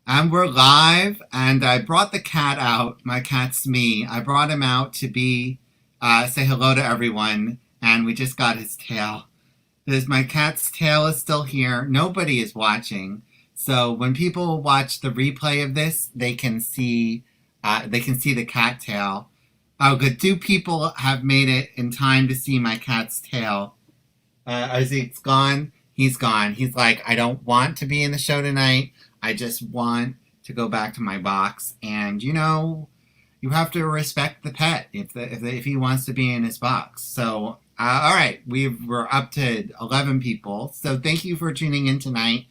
And we're live, and I brought the cat out. My cat's me. I brought him out to say hello to everyone, and we just got his tail. Because my cat's tail is still here. Nobody is watching. So when people watch the replay of this, they can see the cat tail. Oh, good. Two people have made it in time to see my cat's tail. Isaac's gone. He's gone. He's like, I don't want to be in the show tonight. I just want to go back to my box. And you have to respect the pet if he wants to be in his box. So, all right, we're up to 11 people. So thank you for tuning in tonight.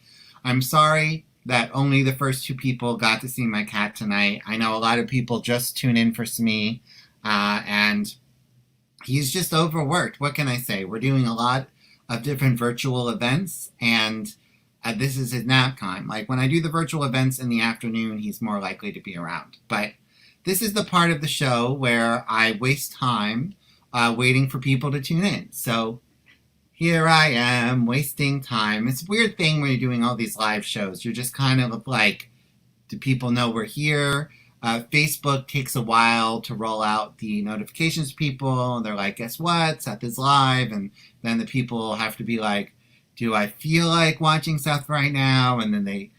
I'm sorry that only the first two people got to see my cat tonight. I know a lot of people just tune in for Smee, and he's just overworked. What can I say? We're doing a lot of different virtual events, and this is his nap time. Like when I do the virtual events in the afternoon, he's more likely to be around. But this is the part of the show where I waste time waiting for people to tune in. So here I am wasting time. It's a weird thing when you're doing all these live shows. You're just kind of like, do people know we're here? Facebook takes a while to roll out the notifications to people, and they're like, guess what? Seth is live. And then the people have to be like, do I feel like watching Seth right now? And then they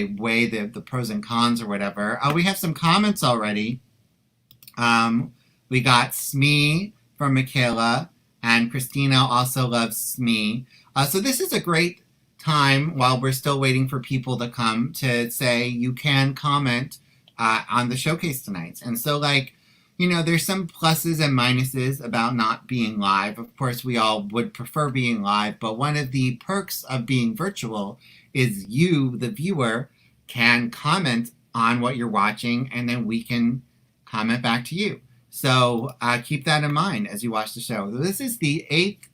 weigh the pros and cons or whatever. We have some comments already. We got Smee from Michaela, and Christina also loves Smee. So this is a great time while we're still waiting for people to come to say you can comment on the showcase tonight. And so, there's some pluses and minuses about not being live. Of course, we all would prefer being live, but one of the perks of being virtual is you, the viewer, can comment on what you're watching, and then we can comment back to you. So keep that in mind as you watch the show. This is the 8th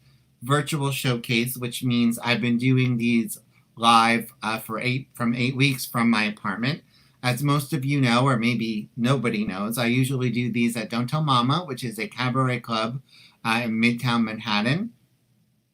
virtual showcase, which means I've been doing these live from 8 weeks from my apartment. As most of you know, or maybe nobody knows, I usually do these at Don't Tell Mama, which is a cabaret club in Midtown Manhattan.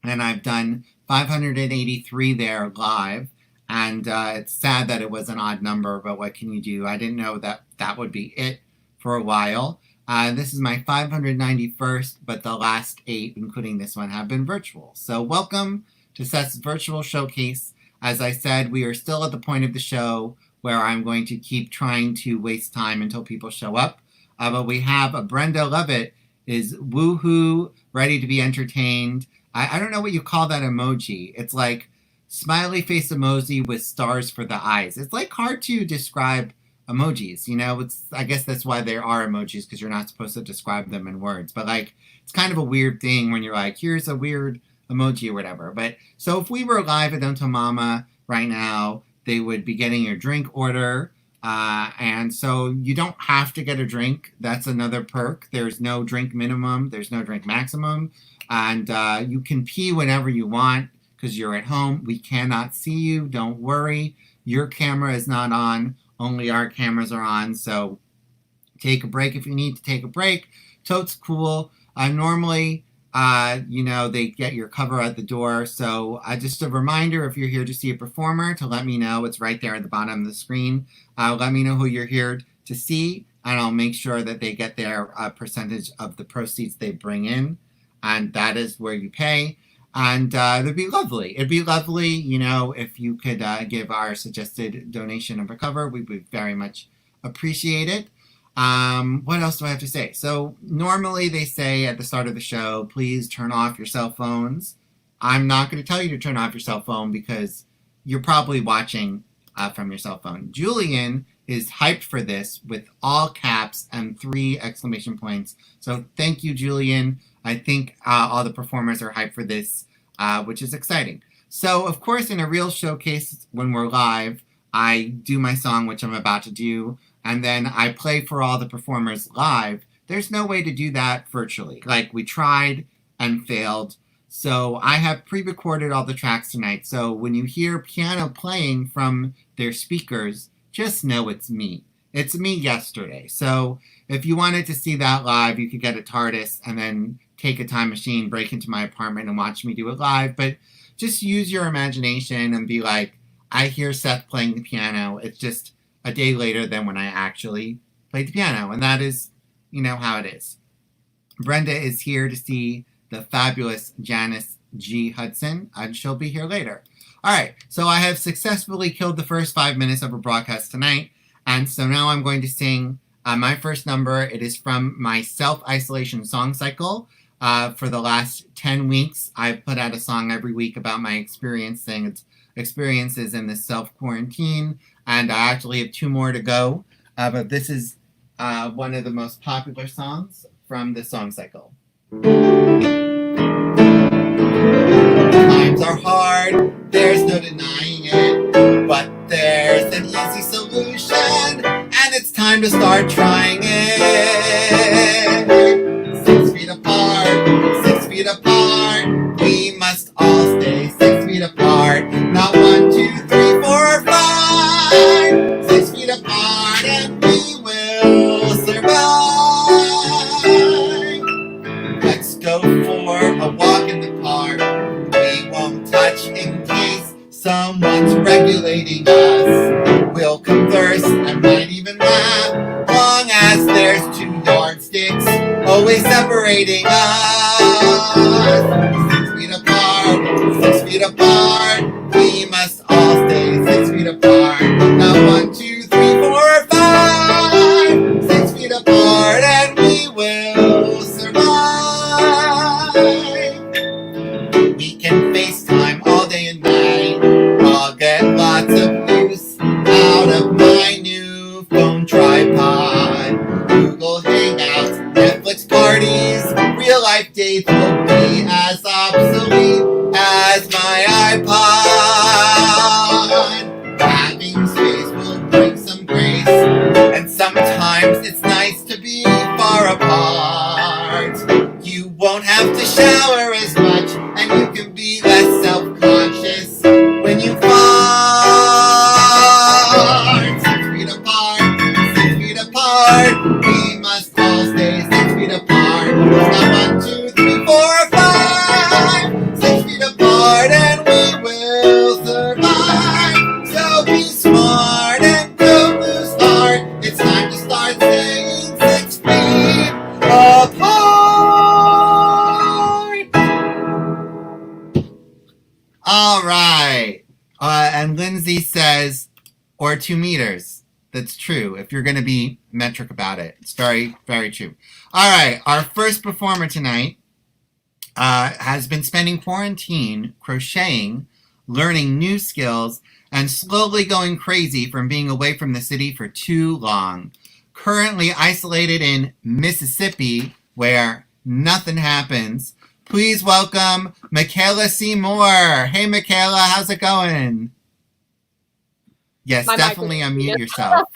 And I've done 583 there live. And it's sad that it was an odd number, but what can you do? I didn't know that would be it for a while. This is my 591st, but the last 8, including this one, have been virtual. So welcome to SETH'S virtual showcase. As I said, we are still at the point of the show where I'm going to keep trying to waste time until people show up. But we have Brenda Levitt is woohoo, ready to be entertained. I don't know what you call that emoji. It's like smiley face emoji with stars for the eyes. It's like hard to describe emojis. I guess that's why there are emojis, because you're not supposed to describe them in words. But it's kind of a weird thing when you're like, here's a weird emoji or whatever. But so if we were live at Don't Tell Mama right now, they would be getting your drink order. And so you don't have to get a drink. That's another perk. There's no drink minimum. There's no drink maximum. And you can pee whenever you want because you're at home. We cannot see you. Don't worry. Your camera is not on. Only our cameras are on. So take a break if you need to take a break. Totes cool. Normally, they get your cover at the door. So just a reminder, if you're here to see a performer, to let me know. It's right there at the bottom of the screen. Let me know who you're here to see, and I'll make sure that they get their percentage of the proceeds they bring in. And that is where you pay. And it'd be lovely. It'd be lovely, if you could give our suggested donation of a cover. We would very much appreciate it. What else do I have to say? So normally they say at the start of the show, please turn off your cell phones. I'm not going to tell you to turn off your cell phone because you're probably watching from your cell phone. Julian is hyped for this with all caps and 3 exclamation points. So thank you, Julian. I think all the performers are hyped for this, which is exciting. So, of course, in a real showcase, when we're live, I do my song, which I'm about to do, and then I play for all the performers live. There's no way to do that virtually. We tried and failed. So I have pre-recorded all the tracks tonight. So when you hear piano playing from their speakers, just know it's me. It's me yesterday. So if you wanted to see that live, you could get a TARDIS and then take a time machine, break into my apartment and watch me do it live. But just use your imagination and be like, I hear Seth playing the piano. It's just a day later than when I actually played the piano. And that is, how it is. Brenda is here to see the fabulous Janis G. Hudson, and she'll be here later. All right, so I have successfully killed the first 5 minutes of a broadcast tonight, and so now I'm going to sing my first number. It is from my self-isolation song cycle. For the last 10 weeks, I've put out a song every week about my experiences in this self-quarantine, and I actually have 2 more to go, but this is one of the most popular songs from the song cycle. Times are hard, there's no denying it, but there's an easy solution, and it's time to start trying it. 6 feet apart, 6 feet apart, we must all stay 6 feet apart. Not 1, 2, 3, 4, 5. 6 feet apart, and we will survive. Let's go for a walk in the park. We won't touch in case someone's regulating us. We'll converse and might even laugh, long as there's 2 yardsticks always separating us. 6 feet apart, 6 feet apart, we must all stay 6 feet apart. Now 1, 2, 3, 4, 5. 6 feet apart, and we will survive. We can FaceTime all day and night. I'll get lots of use out of my new phone tripod. Google Hangouts, Netflix parties, real life dates will be as obsolete as my iPod. Having space will bring some grace, and sometimes it's nice to be far apart. You won't have to shower as much, and you can be less self-conscious when you fart. 6 feet apart, 6 feet apart, we must all stay 6 feet apart. Now 1, 2, 3, 4, 5. 6 feet apart, and we will survive. So be smart and don't lose heart. It's time to start staying 6 feet apart. All right. And Lindsay says, or 2 meters. That's true. If you're going to be metric about it, it's very, very true. All right. Our first performer tonight has been spending quarantine crocheting, learning new skills, and slowly going crazy from being away from the city for too long. Currently isolated in Mississippi, where nothing happens. Please welcome MICHAELA C. Moore. Hey, MICHAELA, how's it going? Yes, My definitely unmute yourself.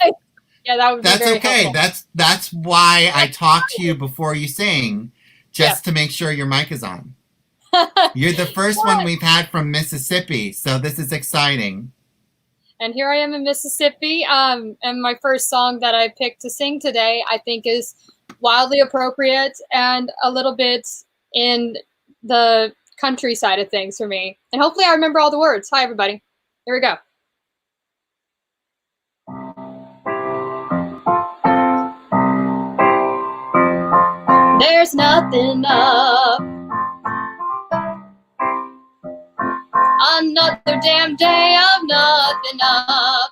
Yeah, that would be That's very okay. helpful. That's why I talk to you before you sing, just to make sure your mic is on. You're the first one we've had from Mississippi, so this is exciting. And here I am in Mississippi, and my first song that I picked to sing today, I think, is wildly appropriate and a little bit in the country side of things for me. And hopefully I remember all the words. Hi, everybody. Here we go. There's nothing up. Another damn day of nothing up.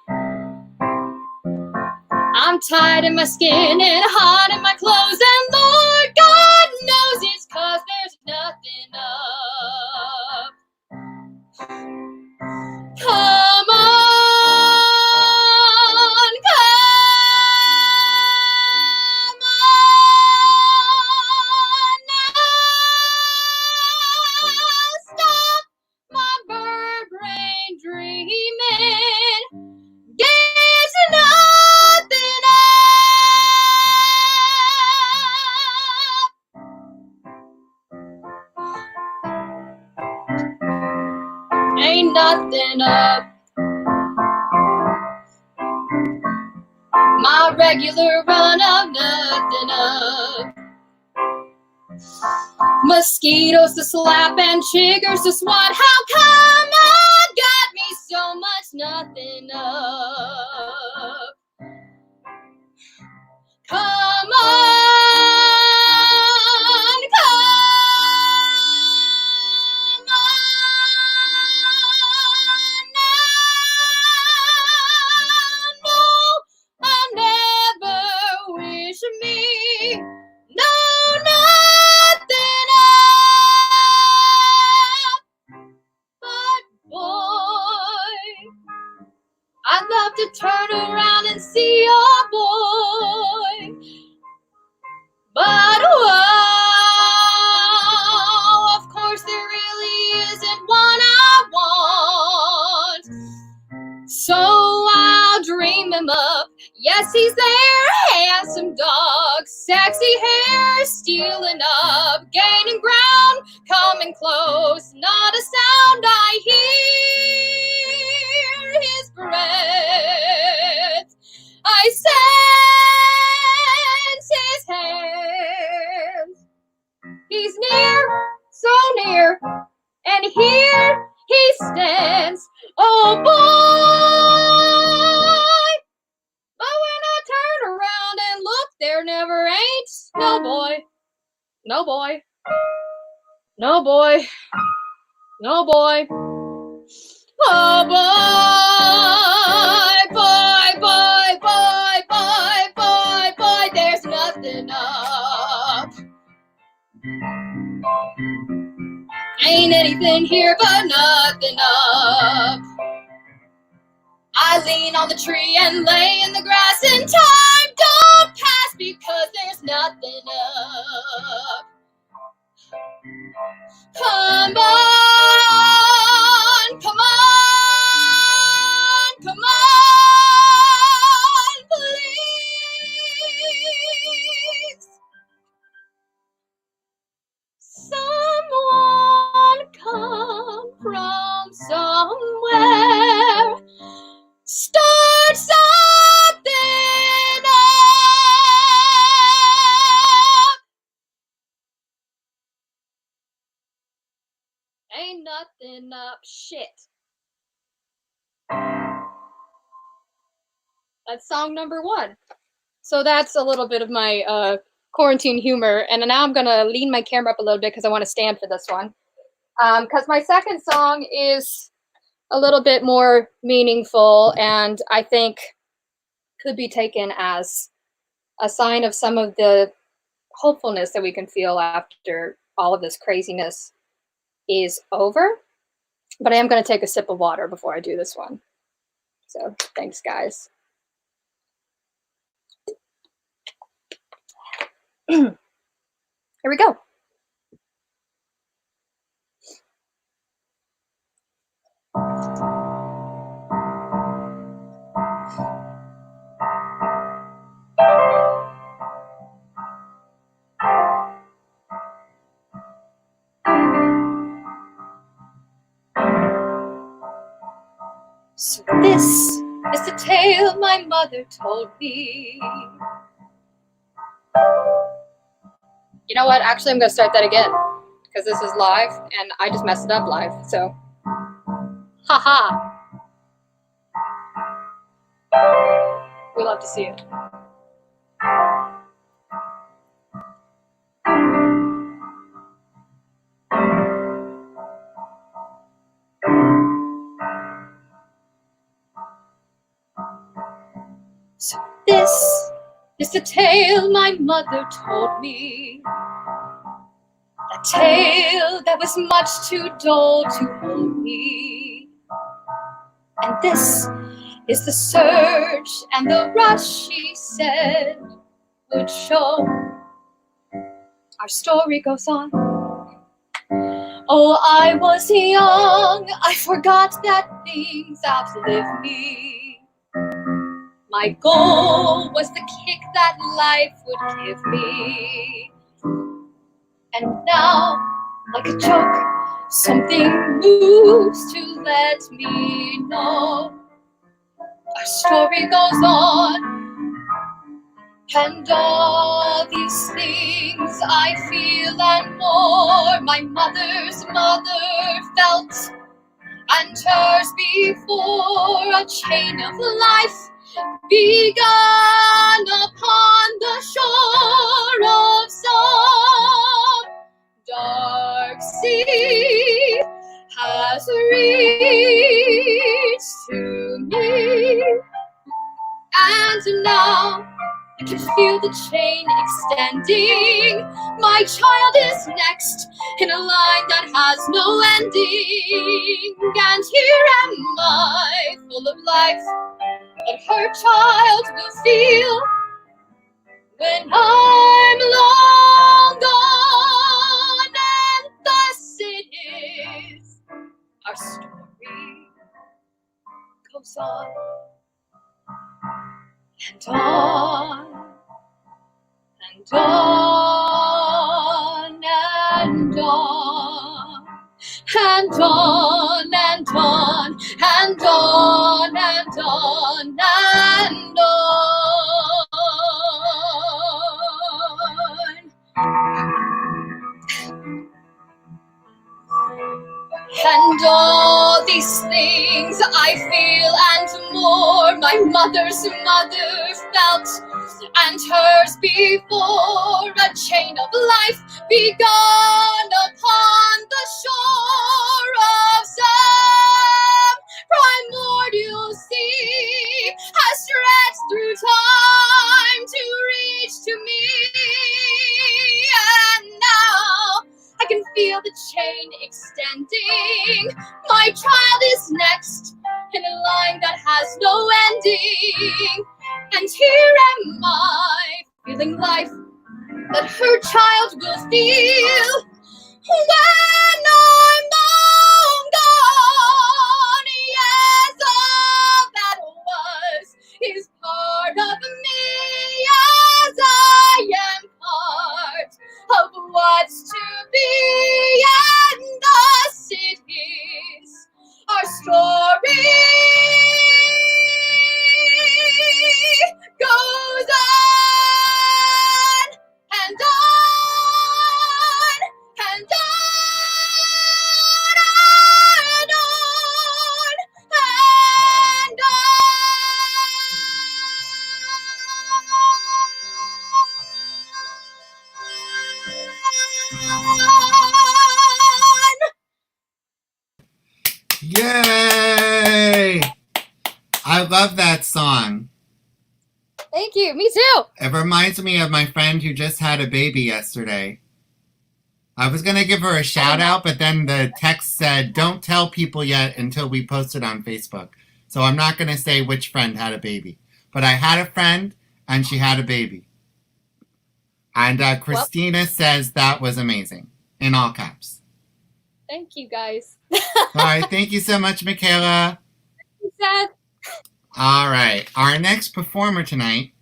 I'm tired in my skin and hot in my clothes, and Lord God knows it's 'cause there's nothing up. Come on, come on now. Stop my bird brain dreaming. There's nothing up. Ain't nothing up. My regular run of nothing up. Mosquitoes to slap and chiggers to swat. How come I got me so much nothing about to turn around and see your boy. But whoa, of course there really isn't one I want. So I'll dream him up. Yes, he's there, handsome dog, sexy hair, stealing up, gaining ground, coming close, not a sound I hear his breath. I sense his hand. He's near, so near, and here he stands. Oh boy! But when I turn around and look, there never ain't no boy. No boy. No boy. No boy. Oh boy, boy, boy, boy, boy, boy, boy, there's nothing up. Ain't anything here but nothing up. I lean on the tree and lay in the grass, and time don't pass because there's nothing up. Come on, come on, come on, please. Someone come from somewhere. Start something up. Ain't nothing up. Shit. That's song number 1. So that's a little bit of my quarantine humor. And now I'm going to lean my camera up a little bit because I want to stand for this one. Because my second song is a little bit more meaningful and I think could be taken as a sign of some of the hopefulness that we can feel after all of this craziness is over. But I am going to take a sip of water before I do this one. So thanks, guys. Here we go. So this is the tale my mother told me. You know what? Actually, I'm going to start that again because this is live and I just messed it up live. So, haha. We love to see it. So this is the tale my mother told me. A tale that was much too dull to hold me. And this is the surge and the rush she said would show. Our story goes on. Oh, I was young, I forgot that things outlive me. My goal was the kick that life would give me. And now, like a joke, something moves to let me know. Our story goes on, and all these things I feel and more, my mother's mother felt, and hers before, a chain of life begun upon the shore of some dark sea has reached to me, and now I can feel the chain extending. My child is next in a line that has no ending. And here am I, full of life, that her child will feel when I'm long gone. And thus it is, our story goes on and on and on and on and on and on and on and on and on. And all these things I feel and more, my mother's mother felt, and hers before, a chain of life begun upon the shore of some primordial sea, has stretched through time to reach to me. And now I can feel the chain extending. My child is next in a line that has no ending. And here am I, feeling life that her child will feel when I'm long gone. Yes, all that was is part of me, as I am part of what's to be. And thus it is, our story goes on and on and on and on and on. Yay! I love that song. Thank you. Me too. It reminds me of my friend who just had a baby yesterday. I was going to give her a shout out, but then the text said, don't tell people yet until we post it on Facebook. So I'm not going to say which friend had a baby. But I had a friend, and she had a baby. And Christina says that was amazing, in all caps. Thank you, guys. All right, thank you so much, Michaela. Seth. All right, our next performer tonight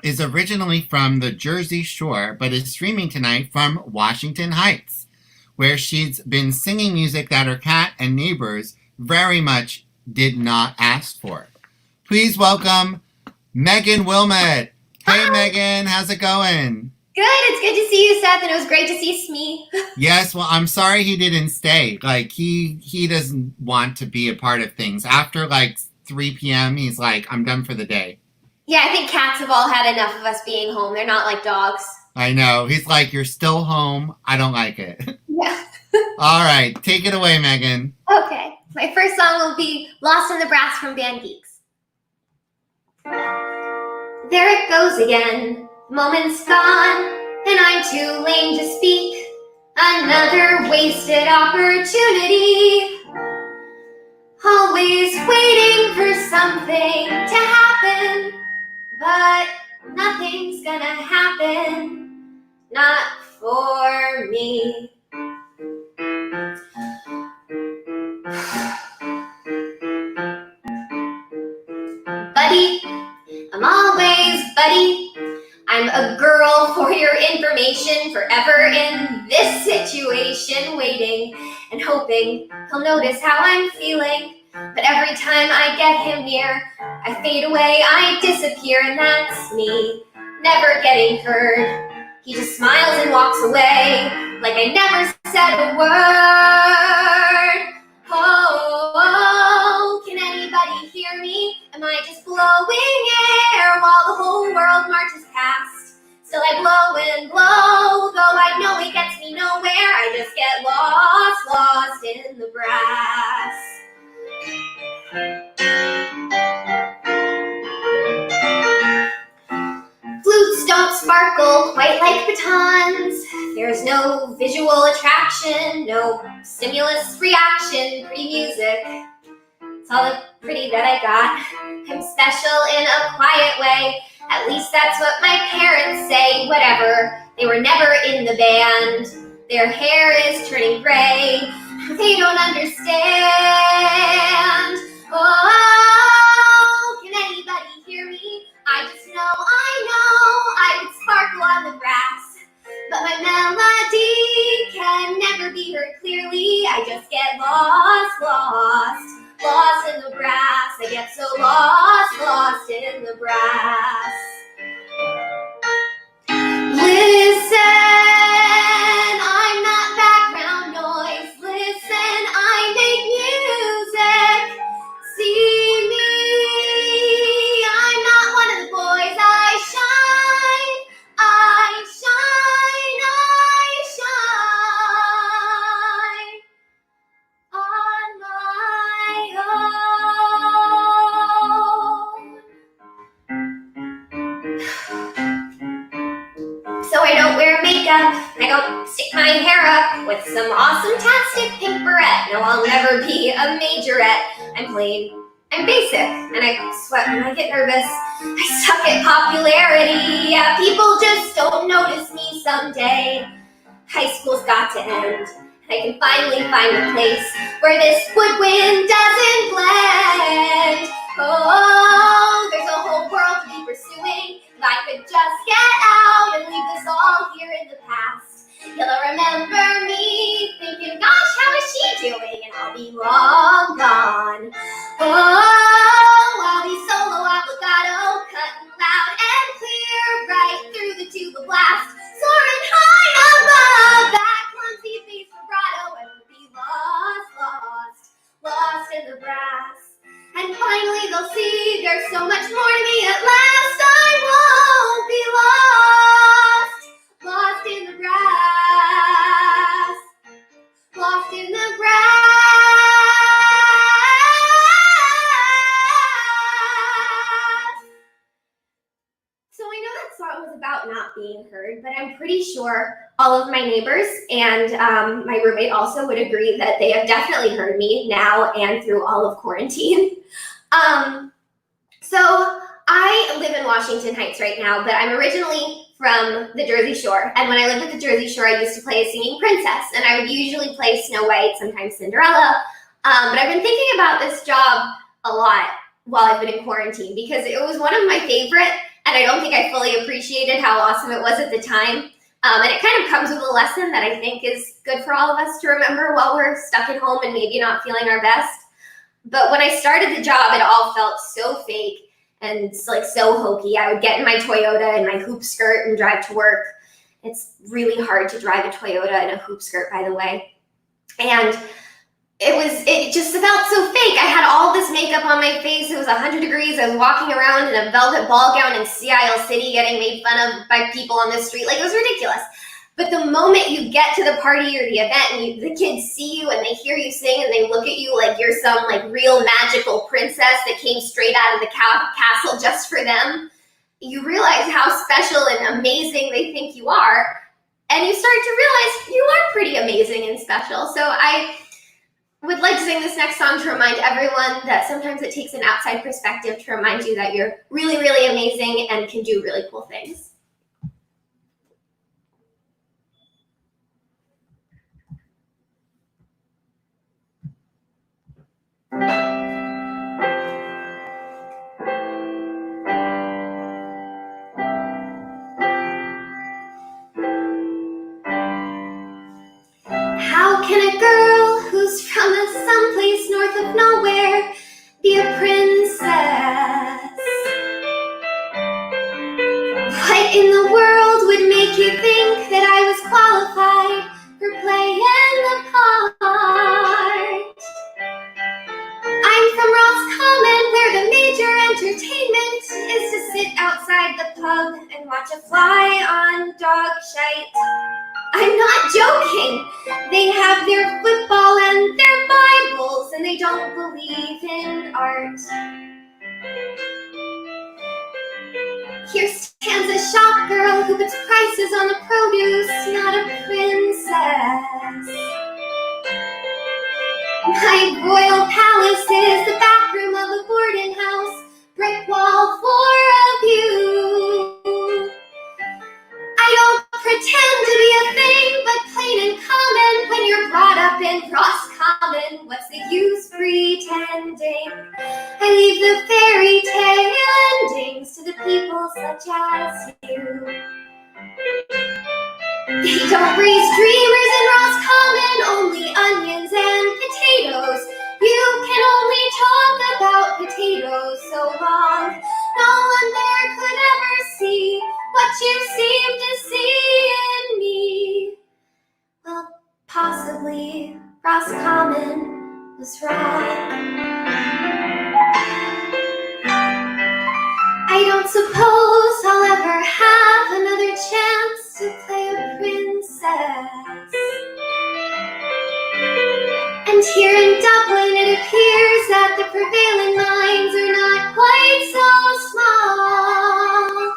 is originally from the Jersey Shore, but is streaming tonight from Washington Heights, where she's been singing music that her cat and neighbors very much did not ask for. Please welcome Megan WILMOTT. Hey, Megan, how's it going? Good, it's good to see you, Seth, and it was great to see Smee. Yes, well, I'm sorry he didn't stay. Like, he doesn't want to be a part of things. After, like, 3 p.m., he's like, I'm done for the day. Yeah, I think cats have all had enough of us being home. They're not like dogs. I know. He's like, you're still home. I don't like it. Yeah. All right, take it away, Megan. Okay, my first song will be Lost in the Brass from Band Geeks. There it goes again. The moment's gone, and I'm too lame to speak. Another wasted opportunity. Always waiting for something to happen, but nothing's gonna happen, not for me. Buddy, I'm always buddy. I'm a girl for your information, forever in this situation, waiting and hoping he'll notice how I'm feeling. But every time I get him near, I fade away, I disappear, and that's me, never getting heard. He just smiles and walks away, like I never said a word. Oh, can anybody hear me? Am I just blowing air while the whole world marches past? Still I blow and blow, though I know it gets me nowhere. I just get lost in the brass. sparkle quite like batons. There's no visual attraction, no stimulus reaction, pretty music. It's all the pretty that I got. I'm special in a quiet way. At least that's what my parents say. Whatever, they were never in the band. Their hair is turning gray. They don't understand. Oh, can anybody hear me? I just know I could sparkle on the grass. But my melody can never be heard clearly. I just get lost in the brass. I get so lost in the brass. Listen, I'm not background noise. Listen, I make music. See me, I'm not one of the boys. I shine on my own. So I don't wear makeup, I don't stick my hair up with some awesome-tastic pink barrette. No, I'll never be a majorette. I'm plain, I'm basic, and I sweat when I get nervous. I suck at popularity, yeah, people just don't notice me someday. High school's got to end, and I can finally find a place where this woodwind doesn't blend. Oh, there's a whole world to be pursuing. If I could just get out and leave this all here in the past, you'll remember me thinking, gosh, how is she doing? And I'll be long gone. Oh, I'll be solo avocado, cutting loud and clear, right through the tuba blast, soaring high above that clumsy bass vibrato, and we'll be lost in the brass. And finally they'll see there's so much more to me at last. I won't be lost in the grass, lost in the grass. So I know that song was about not being heard, but I'm pretty sure all of my neighbors and my roommate also would agree that they have definitely heard me now and through all of quarantine. So I live in Washington Heights right now, but I'm originally from the Jersey Shore. And when I lived at the Jersey Shore, I used to play a singing princess, and I would usually play Snow White, sometimes Cinderella. But I've been thinking about this job a lot while I've been in quarantine because it was one of my favorite, and I don't think I fully appreciated how awesome it was at the time. And it kind of comes with a lesson that I think is good for all of us to remember while we're stuck at home and maybe not feeling our best. But when I started the job, it all felt so fake and like so hokey. I would get in my Toyota and my hoop skirt and drive to work. It's really hard to drive a Toyota in a hoop skirt, by the way. And it just felt so fake. I had all this makeup on my face. It was 100 degrees. I was walking around in a velvet ball gown in Sea Isle City getting made fun of by people on the street. Like, it was ridiculous. But the moment you get to the party or the event and the kids see you and they hear you sing and they look at you like you're some like real magical princess that came straight out of the castle just for them, you realize how special and amazing they think you are. And you start to realize you are pretty amazing and special. So I would like to sing this next song to remind everyone that sometimes it takes an outside perspective to remind you that you're really, really amazing and can do really cool things. How can a girl who's from someplace north of nowhere be a princess? What in the world would make you think that I was qualified for playing the part? I'm from Ross Common, where the major entertainment is to sit outside the pub and watch a fly on dog shite. I'm not joking. They have their football and their Bibles, and they don't believe in art. Here stands is a shop girl who puts prices on the produce, not a princess. My royal palace is the back room of a boarding house, brick wall for a view. I don't pretend to be a thing, but plain and common. When you're brought up in Roscommon, what's the use pretending? I leave the fairy tale endings to the people such as you. They don't raise dreamers in Roscommon, only onions and potatoes. You can only talk about potatoes so long. No one there could ever see what you seem to see in me. Well, possibly Roscommon was wrong. I don't suppose I'll ever have another chance to play a princess. And here in Dublin it appears that the prevailing minds are not quite so small.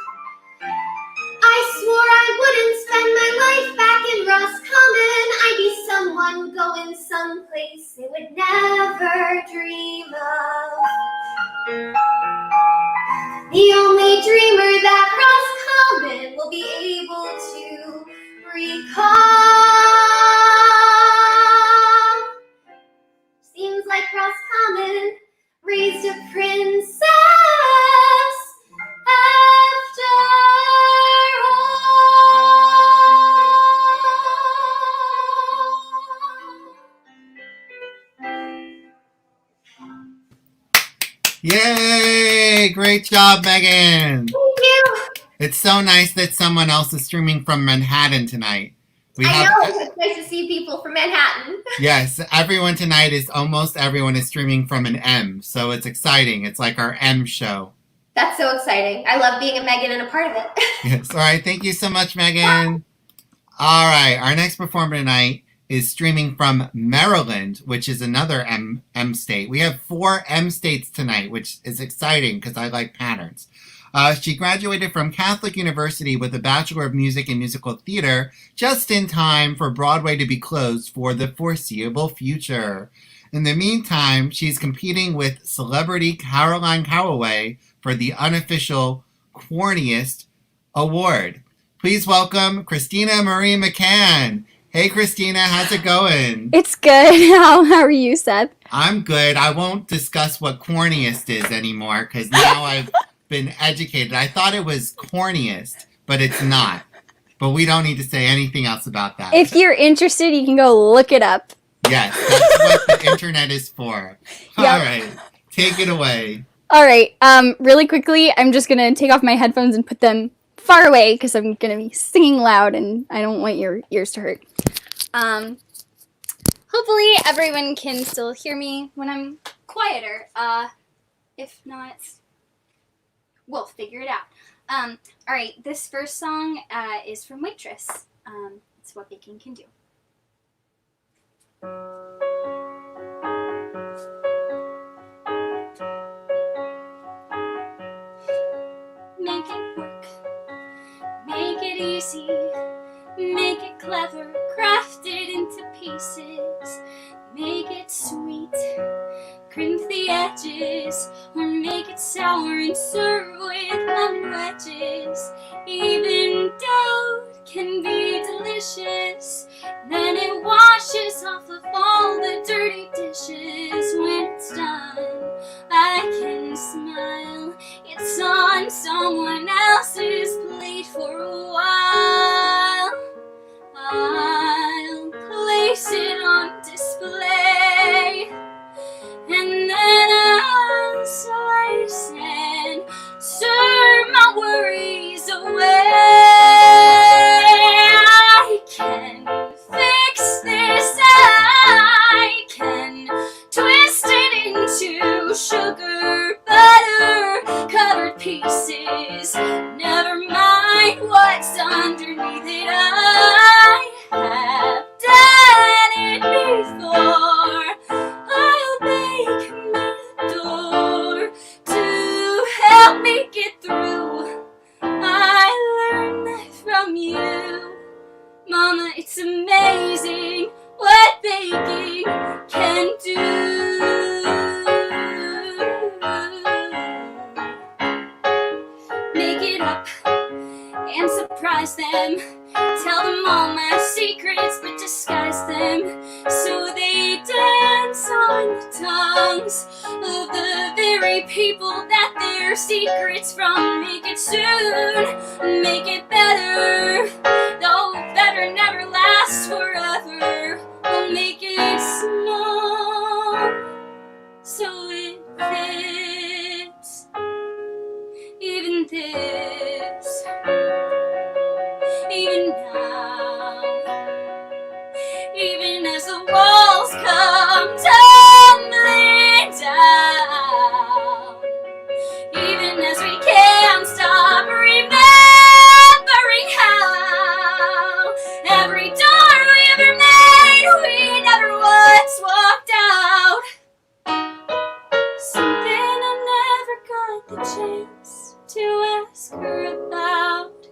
I swore I wouldn't spend my life back in Roscommon. I'd be someone going someplace they would never dream of. The only dreamer that Roscommon will be able to recall. Seems like Roscommon raised a princess after Yay! Great job, Megan. Thank you. It's so nice that someone else is streaming from Manhattan tonight. I know, it's nice to see people from Manhattan. Yes, everyone tonight almost everyone is streaming from an M, so it's exciting. It's like our M show. That's so exciting. I love being a Megan and a part of it. Yes, all right. Thank you so much, Megan. All right, our next performer tonight is streaming from Maryland, which is another M state. We have 4 M states tonight, which is exciting because I like patterns. She graduated from Catholic University with a Bachelor of Music in Musical Theater just in time for Broadway to be closed for the foreseeable future. In the meantime, she's competing with celebrity Caroline Calloway for the unofficial Corniest Award. Please welcome Christina Marie McCann. Hey, Christina, how's it going? It's good. How are you, Seth? I'm good. I won't discuss what corniest is anymore because now I've been educated. I thought it was corniest, but it's not. But we don't need to say anything else about that. If you're interested, you can go look it up. Yes, that's what the internet is for. All Yep. right, take it away. All right. Really quickly, I'm just going to take off my headphones and put them far away because I'm going to be singing loud and I don't want your ears to hurt. Hopefully everyone can still hear me when I'm quieter. If not, we'll figure it out. All right, this first song is from Waitress. It's what baking can do. Make it work, make it easy, make it clever, craft it into pieces, make it sweet, crimp the edges, or make it sour and serve with lemon wedges. Even dough can be delicious, then it washes off of all the dirty dishes. When it's done, I can smile. It's on someone else's plate for a while. I'll place it on display, and then I'll slice and serve my worries away. I can fix this, I can twist it into sugar, butter, covered pieces. Never mind what's underneath it, I have done it before. I'll make me a door to help me get through. I make it up and surprise them. Tell them all my secrets, but disguise them so they dance on the tongues of the very people that their secrets from. Make it soon, make it better, though better never lasts forever. We'll make it small so it fits. Even this, even now, even as the walls come tumbling down, even as we can't stop remembering how every door we ever made, we never once walked out. Something I never got the chance to ask her about.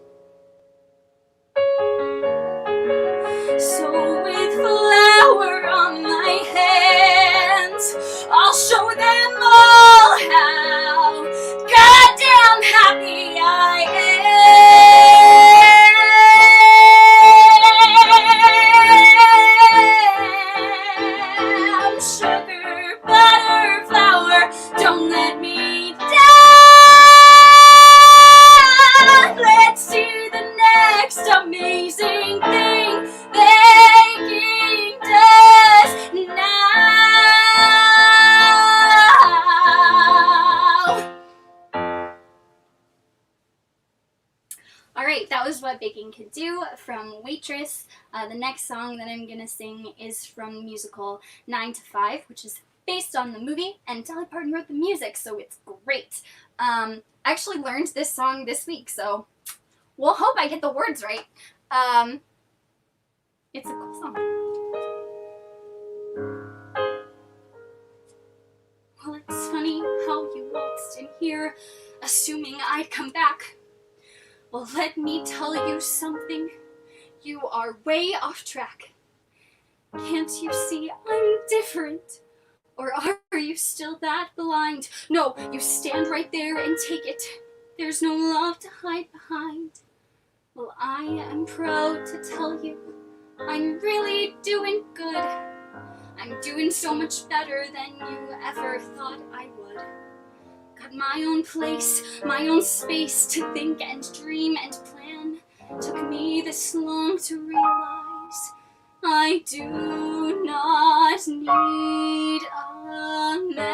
So with flour on my hands, I'll show them all how goddamn happy I am. Sugar, butter, flour, don't let me down. Let's do the next amazing thing baking does now. Alright, that was What Baking Could Do from Waitress. The next song that I'm gonna sing is from the musical 9 to 5, which is based on the movie, and Dolly Parton wrote the music, so it's great. I actually learned this song this week, so we'll hope I get the words right. It's a cool song. Well, it's funny how you waltzed in here, assuming I'd come back. Well, let me tell you something. You are way off track. Can't you see I'm different? Or are you still that blind? No, you stand right there and take it. There's no love to hide behind. Well, I am proud to tell you I'm really doing good. I'm doing so much better than you ever thought I would. Got my own place, my own space to think and dream and plan. Took me this long to realize I do not need a man.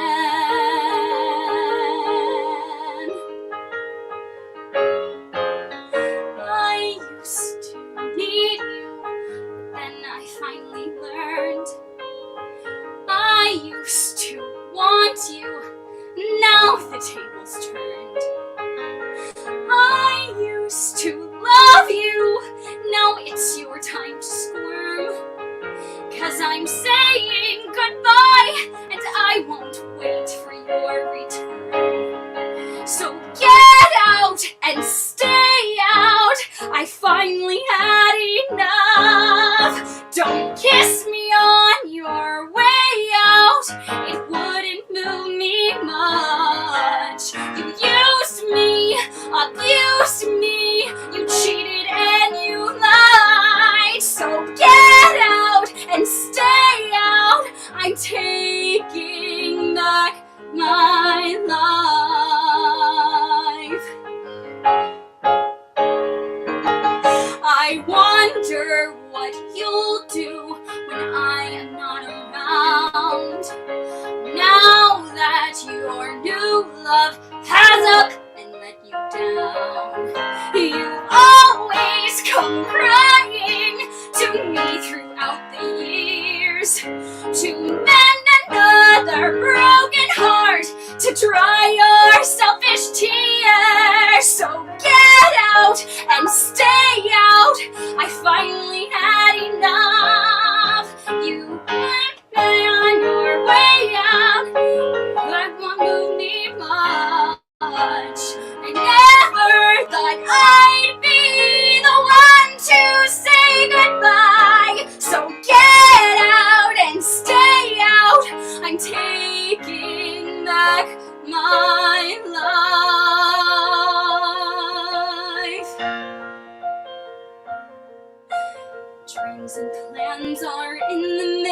I used to need you, but then I finally learned. I used to want you, now the tables turned. I used to love you, now it's your time to squirm. 'Cause I'm saying goodbye, and I won't wait for your return. So get out and stay out, I finally had enough. Don't kiss me on your way out, it wouldn't move me much. You used me, abused me, you cheated and you lied. So get out and stay out, I'm taking back my life. I wonder what you'll do when I am not around. Now that your new love has up and let you down. You always come crying to me throughout the years, to mend another broken heart, to dry your selfish tears. So get out and stay out, I finally had enough. You went on your way out, that won't move me much. I never thought I'd be the one to say goodbye. So get out and stay out, I'm taking back my life. Plans and plans are in the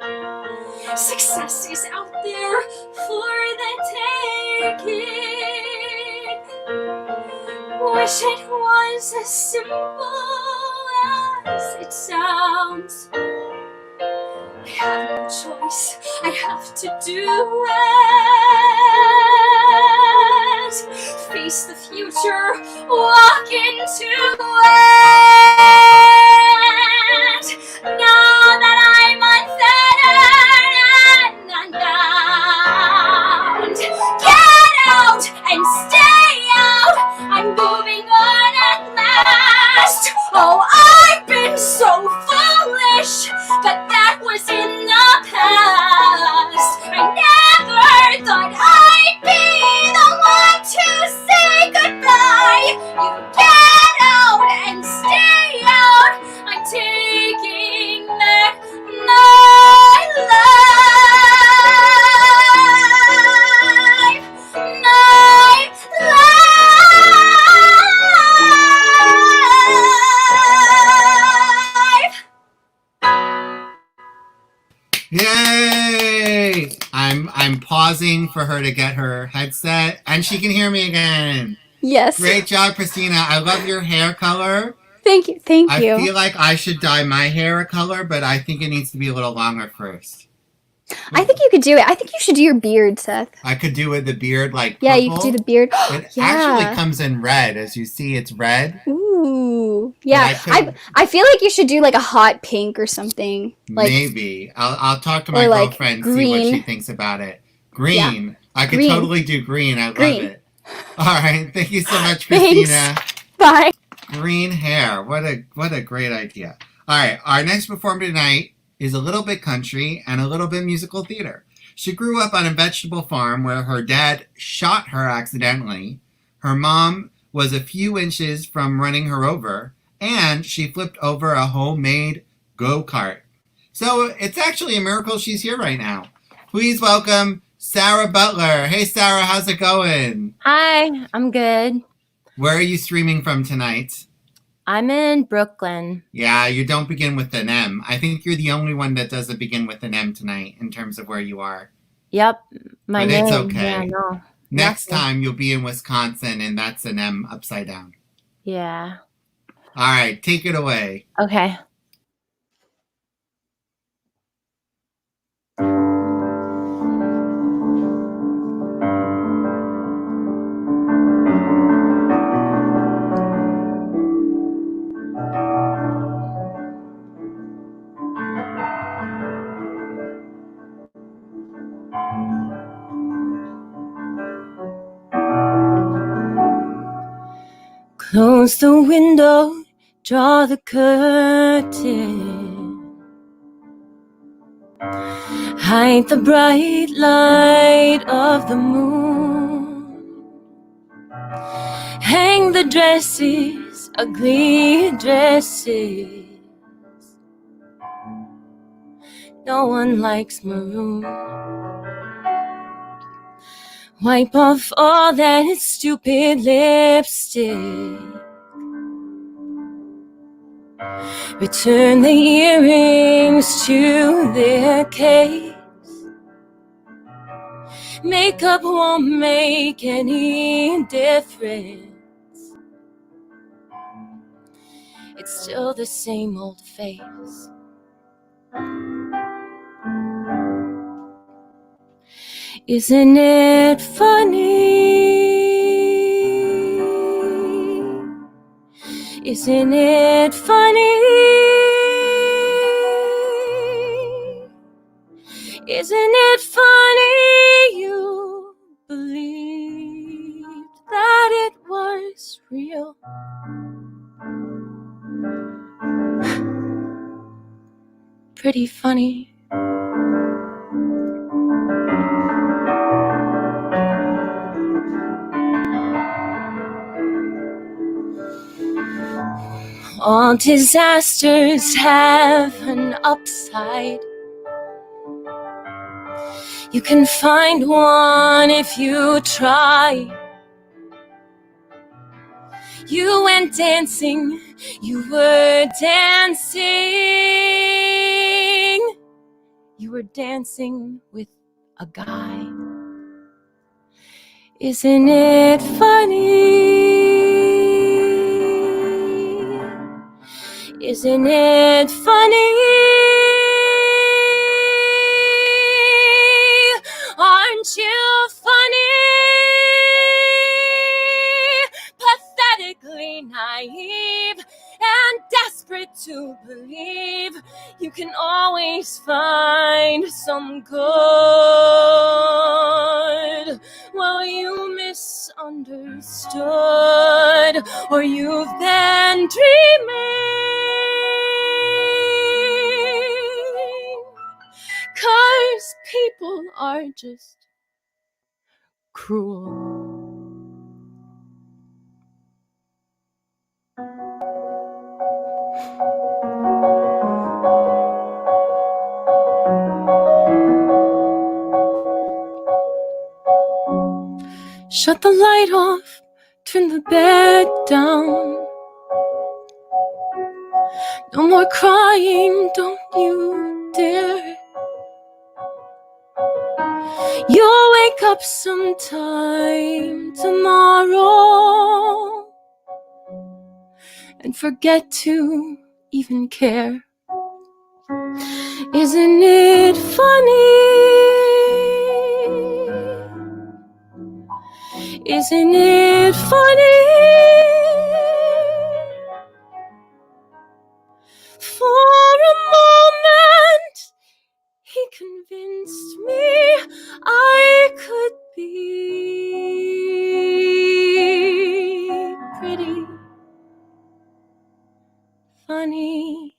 making. Success is out there for the taking. Wish it was as simple as it sounds. I have no choice, I have to do it. Face the future, walk into it. Now that I'm unfettered and unbound, get out and stay out. I'm moving on at last. Oh, I've been so foolish, but that was in the past. I never thought I'd be the one to say goodbye. You get out and stay out. I'm taking back my life. My life. Yay! I'm pausing for her to get her headset, and she can hear me again. Yes. Great job, Christina. I love your hair color. Thank you. Thank I you. feel like I should dye my hair a color, but I think it needs to be a little longer first. I think you could do it. I think you should do your beard, Seth. I could do with the beard like purple. Yeah, you could do the beard. It actually comes in red. As you see, it's red. Ooh. Yeah. I I feel like you should do like a hot pink or something. Like maybe. I'll talk to my or, like, girlfriend, see what green. she thinks about it. Green. Yeah. I could Green. totally do green. I love Green. it. All right. Thank you so much, Thanks. Christina. Bye. Green hair. What a great idea. All right. Our next performer tonight is a little bit country and a little bit musical theater. She grew up on a vegetable farm where her dad shot her accidentally. Her mom was a few inches from running her over, and she flipped over a homemade go-kart. So it's actually a miracle she's here right now. Please welcome Sarah Butler. Hey, Sarah, how's it going? Hi, I'm good. Where are you streaming from tonight? I'm in Brooklyn. Yeah, you don't begin with an M. I think you're the only one that doesn't begin with an M tonight in terms of where you are. Yep, my But name. it's okay. Yeah, no. Next Nothing. time you'll be in Wisconsin, and that's an M upside down. Yeah. All right, take it away. Okay. Close the window, draw the curtain, hide the bright light of the moon, hang the dresses, ugly dresses. No one likes maroon. Wipe off all that stupid lipstick. Return the earrings to their case. Makeup won't make any difference. It's still the same old face. Isn't it funny? Isn't it funny? Isn't it funny you believed that it was real? Pretty funny. All disasters have an upside. You can find one if you try. You went dancing, you were dancing. You were dancing with a guy. Isn't it funny? Isn't it funny? Aren't you funny? Pathetically naive and desperate to believe you can always find some good. Well, you misunderstood, or you've been dreaming. 'Cause people are just cruel. Shut the light off, turn the bed down. No more crying, don't you dare. You'll wake up sometime tomorrow and forget to even care. Isn't it funny? Isn't it funny? For a moment, he convinced me I could be pretty funny.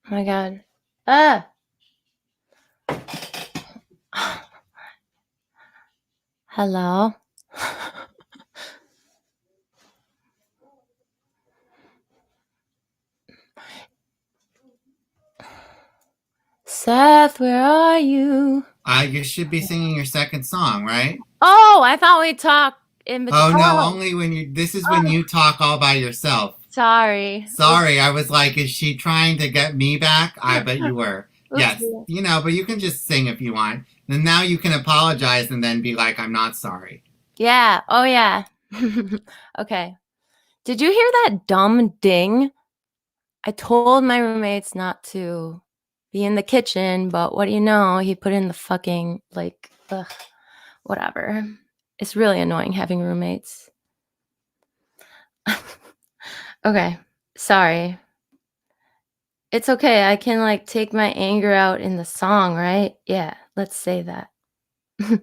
Oh my God. Hello. Seth, where are you? You should be singing your second song, right? Oh, I thought we talked in between. Oh no, only when you. This is when you talk all by yourself. Sorry. Sorry, I was like, is she trying to get me back? I bet you were. Yes, you know, but you can just sing if you want. And now you can apologize and then be like, I'm not sorry. Yeah. Oh yeah. Okay. Did you hear that dumb ding? I told my roommates not to be in the kitchen, but what do you know? He put in the fucking, like, ugh, whatever. It's really annoying having roommates. Okay. Sorry. It's okay. I can, like, take my anger out in the song, right? Yeah. Let's say that. Okay.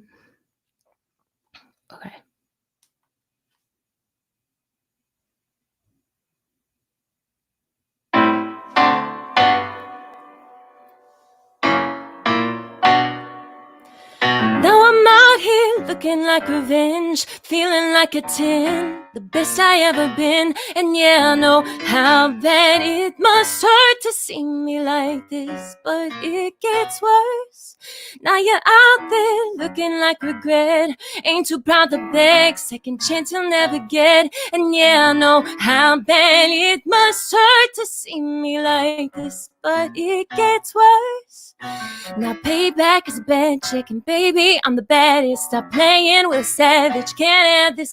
Now I'm out here looking like revenge, feeling like a 10, the best I ever been. And yeah, I know how bad it must hurt to see me like this, but it gets worse. Now you're out there looking like regret, ain't too proud to beg, second chance you'll never get. And yeah, I know how bad it must hurt to see me like this, but it gets worse. Now payback is a bad chick, and baby, I'm the baddest. Stop playing with a savage. Can't have this,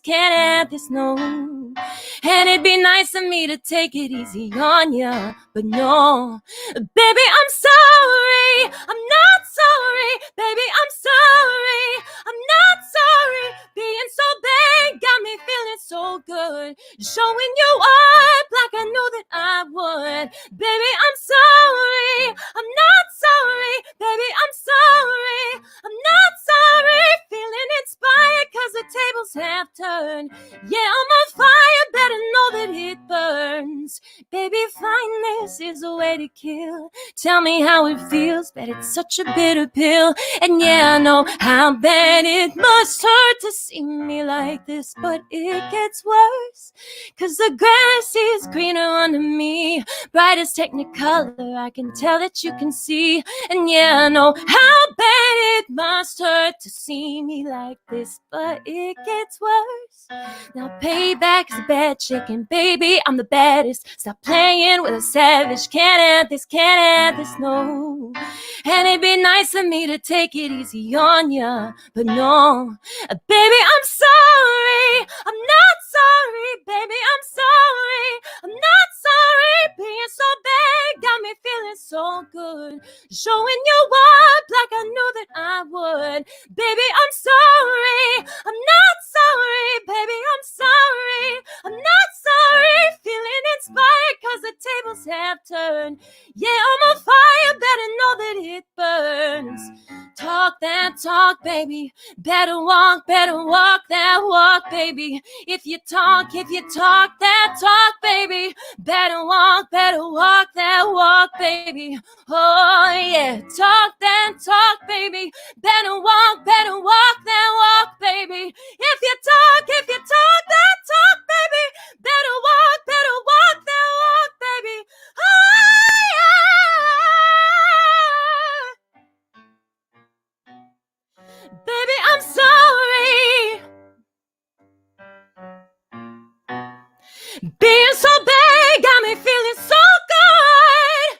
no. And it'd be nice of me to take it easy on ya, but no. Baby, I'm sorry, I'm not sorry. Baby, I'm sorry, I'm not sorry. Being so bad got me feeling so good, showing you up like I knew that I would. Baby, I'm sorry, I'm not sorry. Baby, I'm sorry, I'm not sorry. Feeling inspired 'cause the tables have turned. Yeah, I'm on fire, better know that it burns. Baby, fineness is a way to kill. tell me how it feels, but it's such a bitter pill. And yeah, I know how bad it must hurt to see me like this, but it gets worse, 'cause the grass is greener under me, bright as Technicolor, I can tell that you can see. And yeah, I know how bad it must hurt to see me like this, but it gets worse. Now payback is a bad chicken, baby, I'm the baddest. Stop playing with a savage, can't have this, no. And it'd be nice of me to take it easy on ya, but no. Baby, I'm sorry, I'm not sorry, baby, I'm sorry, I'm not sorry. Being so bad got me feeling so good, showing you up like I knew that I would. Baby, I'm sorry, I'm not sorry, baby, I'm sorry, I'm not sorry. Feeling inspired 'cause the tables have turned. Yeah, I'm on fire, better know that it burns. Talk that talk, baby, better walk that walk, baby. If you talk that talk, baby, better walk that walk, baby. Oh yeah, talk that talk, baby, better walk that walk, baby. If you talk that talk, baby, better walk that walk, baby. Oh yeah, baby, I'm sorry. Being so bad got me feeling so good.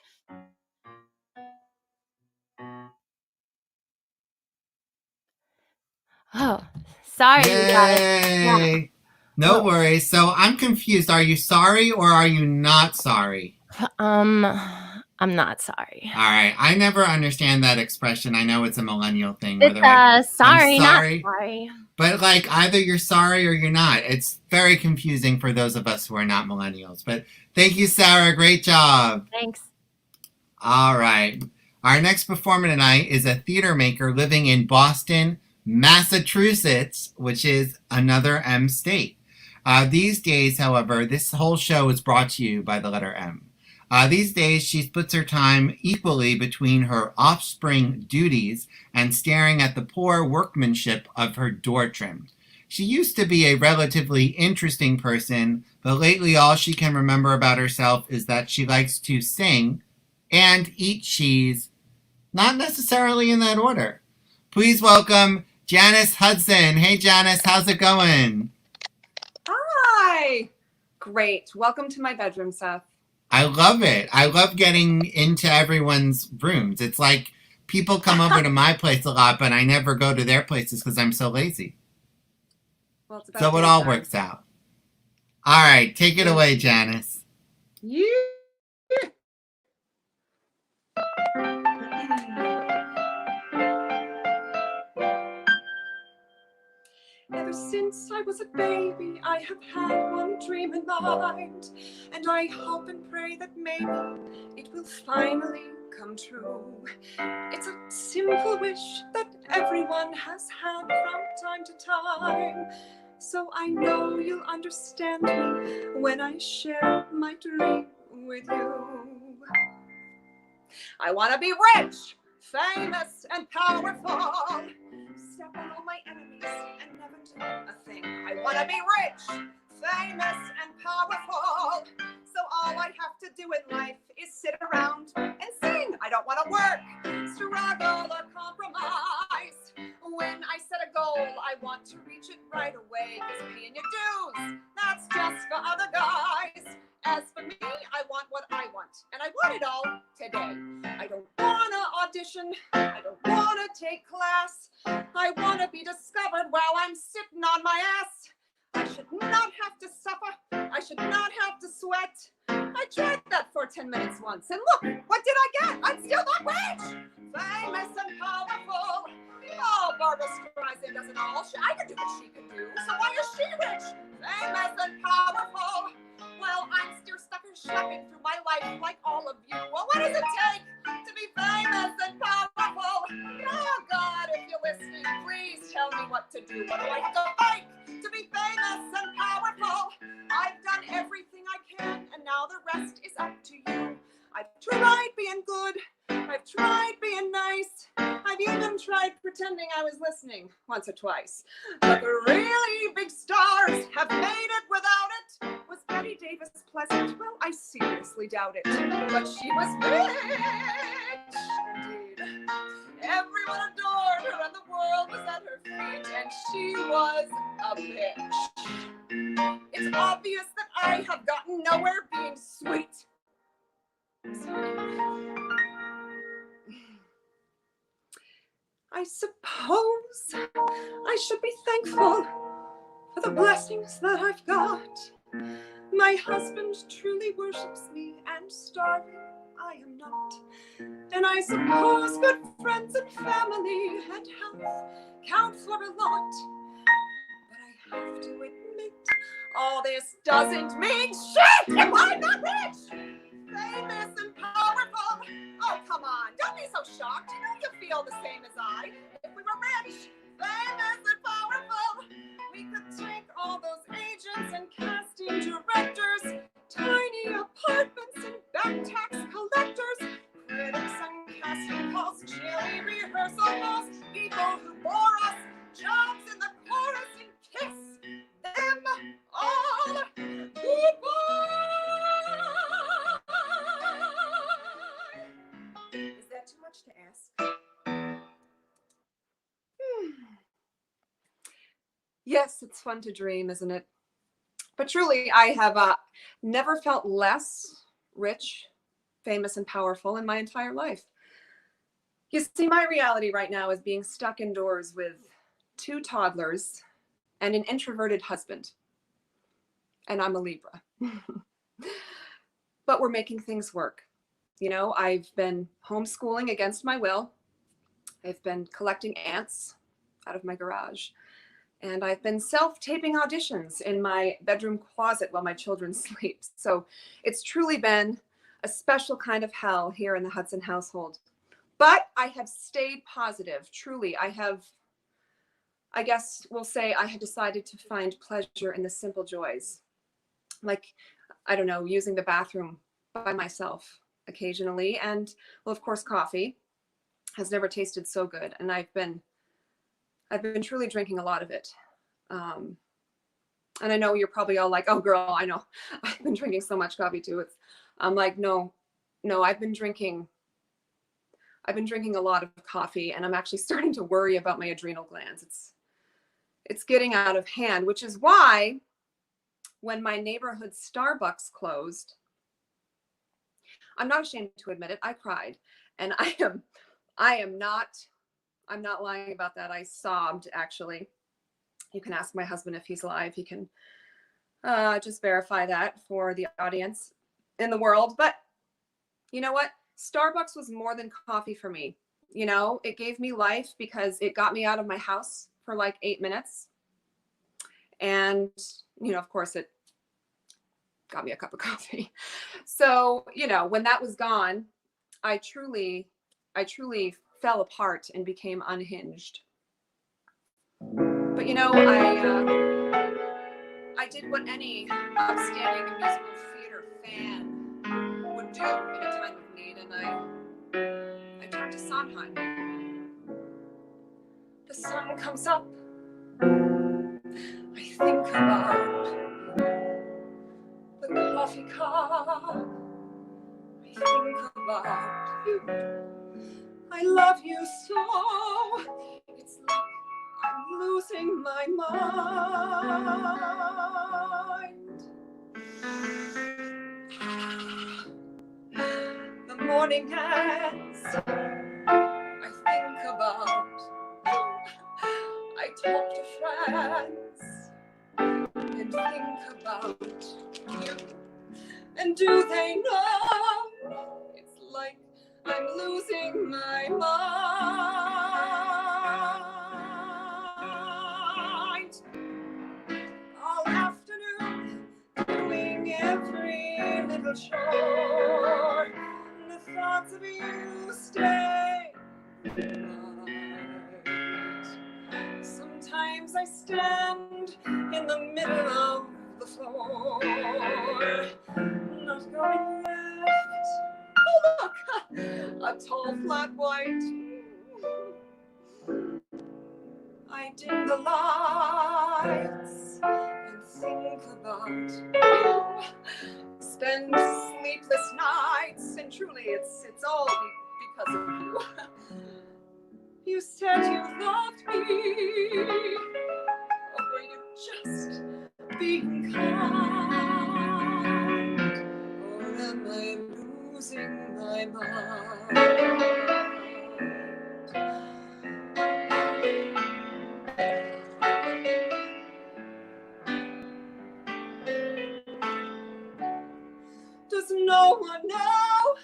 Oh, sorry, you guys. Yay! No worries. So I'm confused. Are you sorry or are you not sorry? I'm not sorry. All right. I never understand that expression. I know it's a millennial thing. It's Where they're like, sorry, I'm sorry. not sorry. But like either you're sorry or you're not. It's very confusing for those of us who are not millennials. But thank you, Sarah. Great job. Thanks. All right. Our next performer tonight is a theater maker living in Boston, Massachusetts, which is another M state. These days, however, this whole show is brought to you by the letter M. These days, she splits her time equally between her offspring duties and staring at the poor workmanship of her door trim. She used to be a relatively interesting person, but lately all she can remember about herself is that she likes to sing and eat cheese, not necessarily in that order. Please welcome JANIS Hudson. Hey, JANIS, how's it going? Hi. Great. Welcome to my bedroom, Seth. I love it. I love getting into everyone's rooms. It's like people come over to my place a lot, but I never go to their places because I'm so lazy. Well, it's about So it all works out. All right, take it away, JANIS. Ever since I was a baby, I have had one dream in mind, and I hope and pray that maybe it will finally come true. It's a simple wish that everyone has had from time to time, so I know you'll understand me when I share my dream with you. I want to be rich, famous, and powerful. Step on all my enemies and never do a thing. I want to be rich, famous, and powerful. So all I have to do in life is sit around and sing. I don't want to work, struggle, or compromise. When I set a goal, I want to reach it right away. Because paying your dues, that's just for other guys. As for me, I want what I want, and I want it all today. I don't want to audition, I don't want to take class. I want to be discovered while I'm sitting on my ass. I should not have to suffer, I should not have to sweat. I tried that for 10 minutes once, and look, what did I get? I'm still not rich, famous and powerful. Oh, Barbara Streisand doesn't all. I could do what she could do, so why is she rich, famous and powerful? Well, I'm still schlepping through my life like all of you. Well, what does it take to be famous and powerful? Oh, God, if you're listening, please tell me what to do. What do I have to fight to be famous and powerful? I've done everything I can, and now the rest is up to you. I've tried being good, pretending I was listening once or twice. But the really big stars have made it without it. Was Betty Davis pleasant? Well, I seriously doubt it. But she was rich, indeed. Everyone adored her and the world was at her feet, and she was a bitch. It's obvious that I have gotten nowhere being sweet. I suppose I should be thankful for the blessings that I've got. My husband truly worships me, and starving I am not. And I suppose good friends and family and health count for a lot. But I have to admit, all this doesn't mean shit if I'm not rich, famous and powerful. Oh, come on, don't be so shocked. You know you feel the same as I. If we were rich, famous and powerful, we could take all those agents and casting directors, tiny apartments and back tax collectors, critics and casting calls, chilly rehearsal halls, people who bore us, jobs in the chorus, and kiss them all goodbye. Is that too much to ask? Yes, it's fun to dream, isn't it? But truly, I have never felt less rich, famous, and powerful in my entire life. You see, my reality right now is being stuck indoors with 2 toddlers and an introverted husband. And I'm a Libra. But we're making things work. You know, I've been homeschooling against my will. I've been collecting ants out of my garage. And I've been self-taping auditions in my bedroom closet while my children sleep. So it's truly been a special kind of hell here in the Hudson household. But I have stayed positive. Truly, I guess we'll say I have decided to find pleasure in the simple joys. Like, I don't know, using the bathroom by myself occasionally. And, well, of course, coffee has never tasted so good. And I've been truly drinking a lot of it. And I know you're probably all like, oh girl, I know I've been drinking so much coffee too. I'm like, no, I've been drinking a lot of coffee, and I'm actually starting to worry about my adrenal glands. It's getting out of hand, which is why when my neighborhood Starbucks closed, I'm not ashamed to admit it, I cried. And I'm not lying about that. I sobbed, actually. You can ask my husband if he's alive. He can just verify that for the audience in the world. But you know what? Starbucks was more than coffee for me. You know, it gave me life because it got me out of my house for like 8 minutes. And, you know, of course, it got me a cup of coffee. So, you know, when that was gone, I truly fell apart and became unhinged. But you know, I did what any upstanding musical theater fan would do in a time of need, and I turned to Sondheim. The sun comes up, I think about the coffee cup, I think about you. I love you so, it's like I'm losing my mind. The morning ends, I think about you. I talk to friends and think about you. And do they know it's like I'm losing my mind. All afternoon, doing every little chore. The thoughts of you stay behind. Sometimes I stand in the middle of the floor, not going left. Oh, look, a tall, flat white I dim the lights and think about you. Spend sleepless nights, and truly it's all because of you. You said you loved me, or were you just being kind? Or am I losing my mind? Does no one know?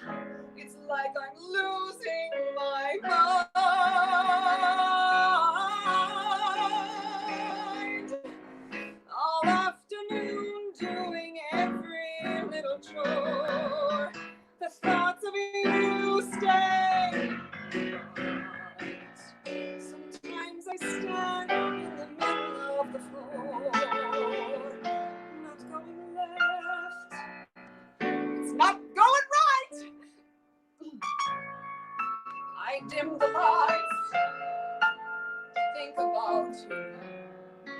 It's like I'm losing my mind. All afternoon doing every little chore. The thoughts of you stay behind. Sometimes I stand in the middle of the floor, not going left. It's not going right. I dim the lights, think about you,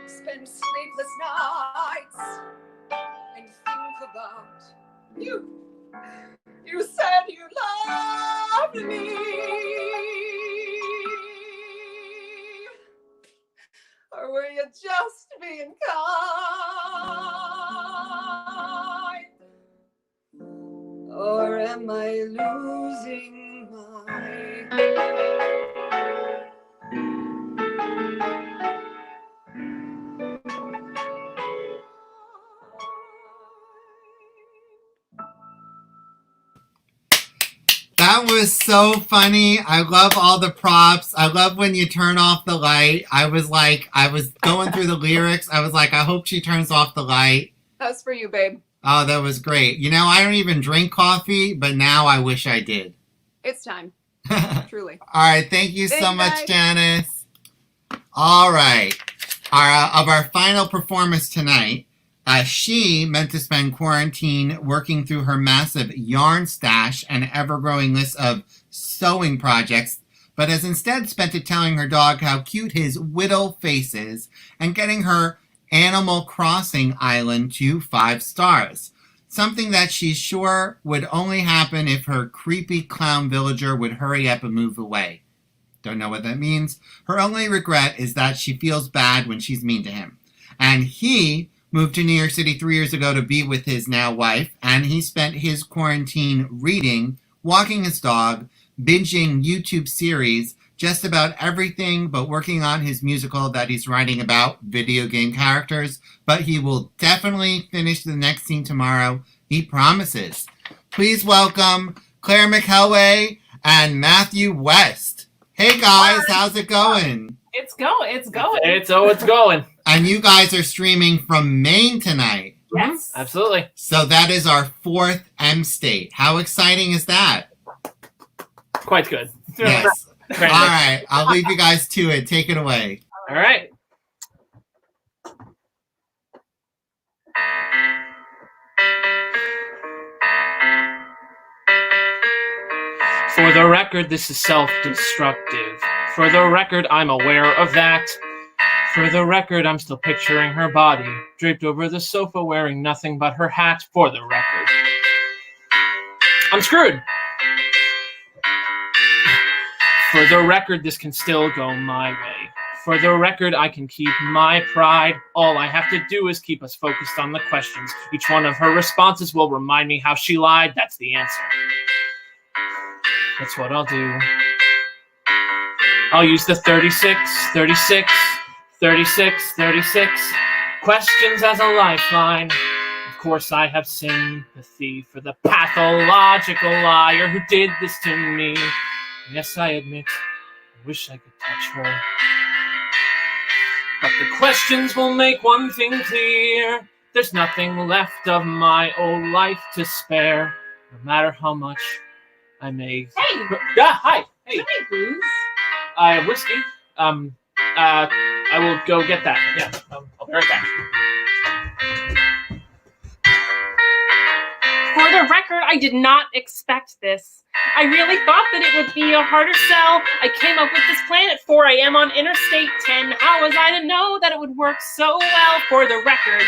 spend sleepless nights, and think about you. You said you loved me, or were you just being kind? Or am I losing my That was so funny. I love all the props. I love when you turn off the light. I was going through the lyrics. I was like, I hope she turns off the light. That's for you, babe. Oh, that was great. You know, I don't even drink coffee, but now I wish I did. It's time. Truly. All right. Thank you so much, Janice. All right. Of our final performance tonight, she meant to spend quarantine working through her massive yarn stash and ever-growing list of sewing projects, but has instead spent it telling her dog how cute his whittle face is and getting her Animal Crossing island to 5 stars. Something that she's sure would only happen if her creepy clown villager would hurry up and move away. Don't know what that means. Her only regret is that she feels bad when she's mean to him. And he moved to New York City 3 years ago to be with his now wife, and he spent his quarantine reading, walking his dog, binging YouTube series, just about everything but working on his musical that he's writing about video game characters. But he will definitely finish the next scene tomorrow. He promises. Please welcome Claire McKelway and Matthew West. Hey guys, how's it going? It's going. It's going. And you guys are streaming from Maine tonight. Yes. Absolutely. So that is our 4th M state. How exciting is that? Quite good. Yes. All right. I'll leave you guys to it. Take it away. All right. For the record, this is self-destructive. For the record, I'm aware of that. For the record, I'm still picturing her body, draped over the sofa, wearing nothing but her hat. For the record, I'm screwed. For the record, this can still go my way. For the record, I can keep my pride. All I have to do is keep us focused on the questions. Each one of her responses will remind me how she lied. That's the answer. That's what I'll do. I'll use the 36 questions as a lifeline. Of course, I have sympathy for the pathological liar who did this to me. Yes, I admit, I wish I could touch her. But the questions will make one thing clear. There's nothing left of my old life to spare, no matter how much I may... Hey! Yeah, hi! Hey! Hey, booze. I have whiskey. I will go get that. Yeah, I'll be right back. For the record, I did not expect this. I really thought that it would be a harder sell. I came up with this plan at 4 a.m. on Interstate 10. How was I to know that it would work so well? For the record,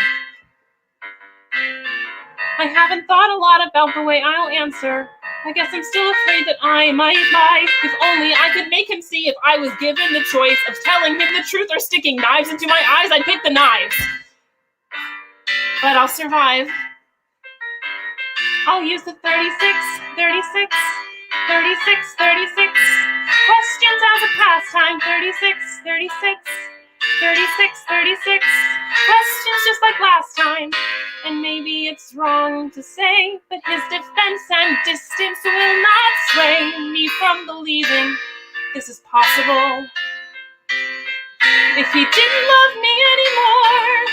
I haven't thought a lot about the way I'll answer. I guess I'm still afraid that I might lie. If only I could make him see. If I was given the choice of telling him the truth or sticking knives into my eyes, I'd pick the knives. But I'll survive. I'll use the 36, 36, 36, 36. Questions as a pastime. 36, 36, 36, 36. Questions just like last time. And maybe it's wrong to say, but his defense and distance will not sway me from believing this is possible. If he didn't love me anymore,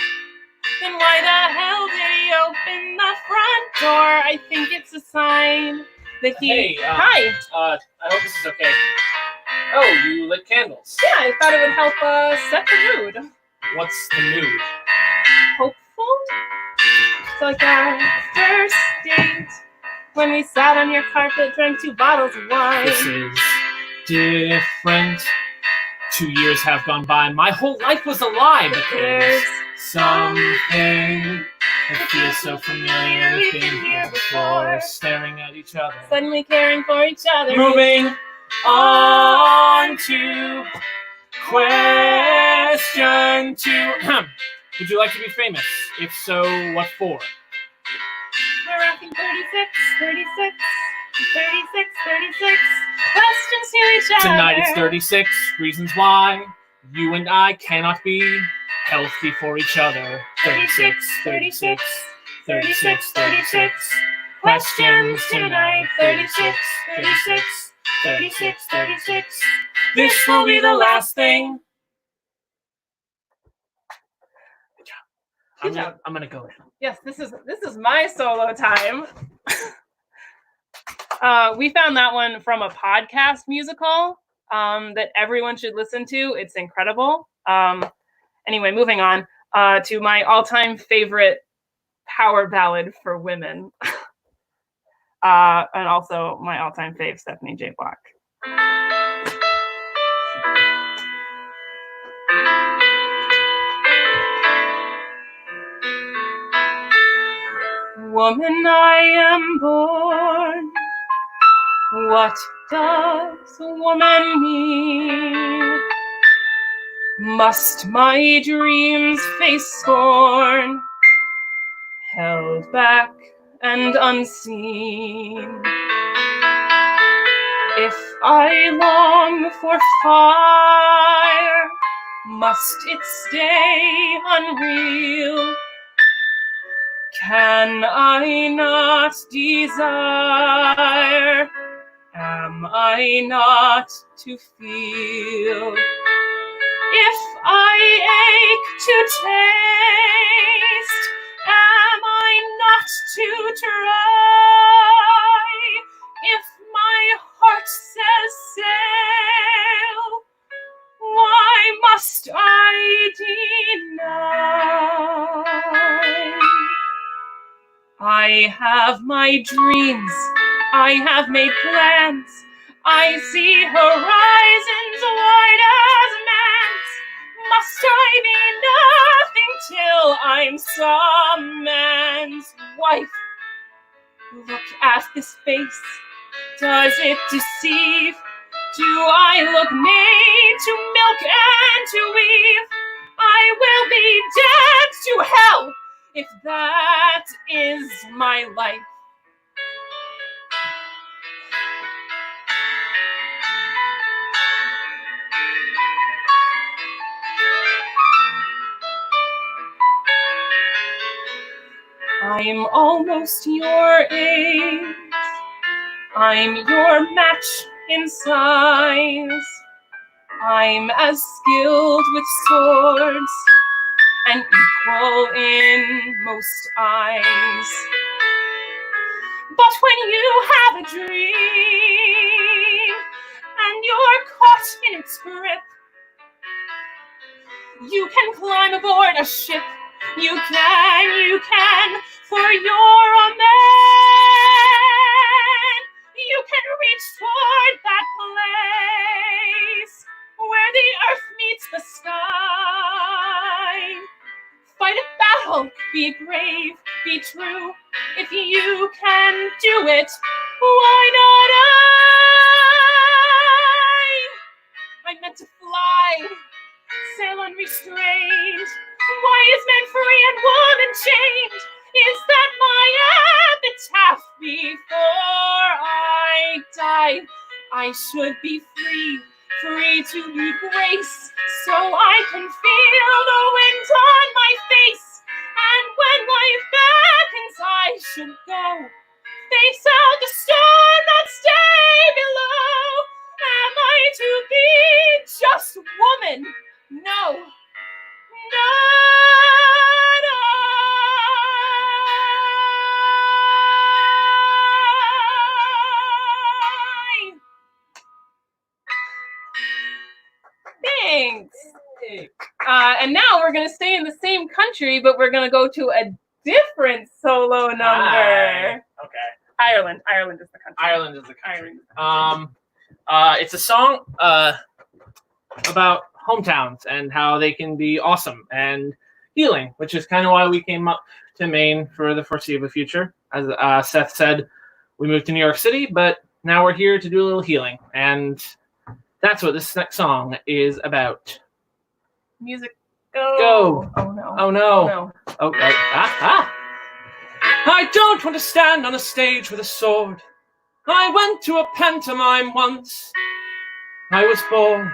then why the hell did he open the front door? I think it's a sign that he... Hey, Hi! I hope this is okay. Oh, you lit candles. Yeah, I thought it would help set the mood. What's the mood? Hopeful? It's like our first date, when we sat on your carpet, drank 2 bottles of wine. This is different. 2 years have gone by. My whole life was a lie, but there's something that feels so familiar. We've been here before, staring at each other, Suddenly caring for each other. moving on to question 2. Would you like to be famous? If so, what for? We're rocking 36, 36, 36, 36. Questions to each other. Tonight it's 36 reasons why you and I cannot be healthy for each other. 36, 36, 36, 36. Questions tonight. 36, 36, 36, 36. This will be the last thing. Good job. I'm gonna go in. Yes, this is my solo time. We found that one from a podcast musical that everyone should listen to. It's incredible. Anyway, moving on to my all-time favorite power ballad for women, and also my all-time fave, Stephanie J. Block. Woman, I am born. What does woman mean? Must my dreams face scorn, held back and unseen? If I long for fire, must it stay unreal? Can I not desire? Am I not to feel? If I ache to taste, am I not to try? If my heart says sail, why must I deny? I have my dreams, I have made plans, I see horizons wide as man's. Must I be nothing till I'm some man's wife? Look at this face, does it deceive? Do I look made to milk and to weave? I will be dead to hell if that is my life. I'm almost your age. I'm your match in size. I'm as skilled with swords and equal in most eyes. But when you have a dream and you're caught in its grip, you can climb aboard a ship. You can, for you're a man. you can reach toward that place where the earth meets the sky. Fight a battle, be brave, be true. If you can do it, why not I meant to fly, sail unrestrained. Why is man free and woman chained? Is that my epitaph before I die? I should be free, free to be grace, so I can feel the wind on my face. And when life beckons, I should go, face out the storm, not stay below. Am I to be just woman? No, no, no. Thanks. And now we're going to stay in the same country, but we're going to go to a different solo number. Hi. Okay. Ireland. Ireland is the country. Ireland is the country. It's a song about hometowns and how they can be awesome and healing, which is kind of why we came up to Maine for the foreseeable future. As Seth said, we moved to New York City, but now we're here to do a little healing, and that's what this next song is about. Music, go. Go. Oh no. Oh no. Oh, I don't want to stand on a stage with a sword. I went to a pantomime once. I was bored.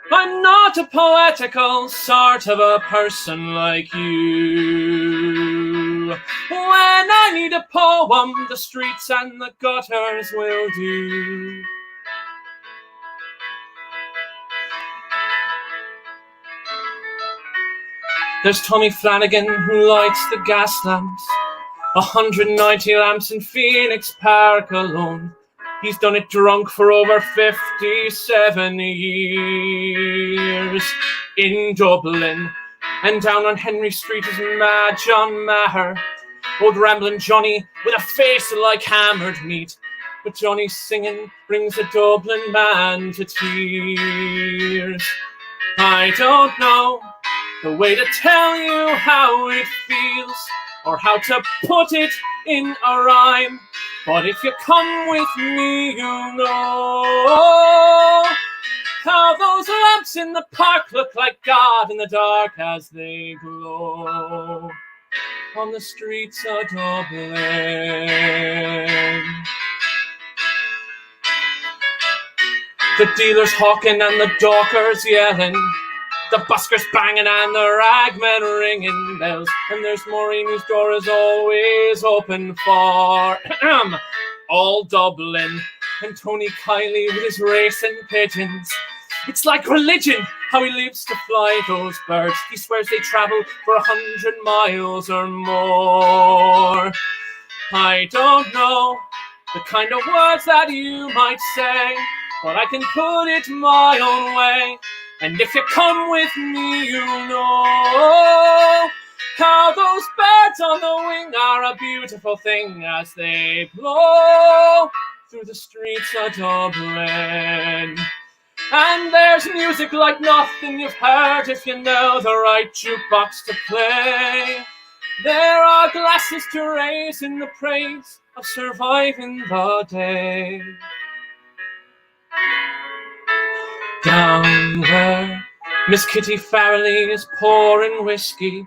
I'm not a poetical sort of a person like you. When I need a poem, the streets and the gutters will do. There's Tommy Flanagan who lights the gas lamps, 190 lamps in Phoenix Park alone. He's done it drunk for over 57 years. In Dublin and down on Henry Street is Mad John Maher, old ramblin' Johnny with a face like hammered meat. But Johnny's singing brings a Dublin man to tears. I don't know the way to tell you how it feels, or how to put it in a rhyme. But if you come with me, you'll know how those lamps in the park look like God in the dark as they glow on the streets of Dublin. The dealers hawking and the dockers yelling, the buskers banging and the ragmen ringing bells. And there's Maureen whose door is always open for all Dublin. And Tony Kiley with his racing pigeons. It's like religion how he lives to fly those birds. He swears they travel for 100 miles or more. I don't know the kind of words that you might say, but I can put it my own way. And if you come with me, you'll know how those birds on the wing are a beautiful thing as they blow through the streets of Dublin. And there's music like nothing you've heard if you know the right jukebox to play. There are glasses to raise in the praise of surviving the day. Down there, Miss Kitty Farrelly is pouring whiskey,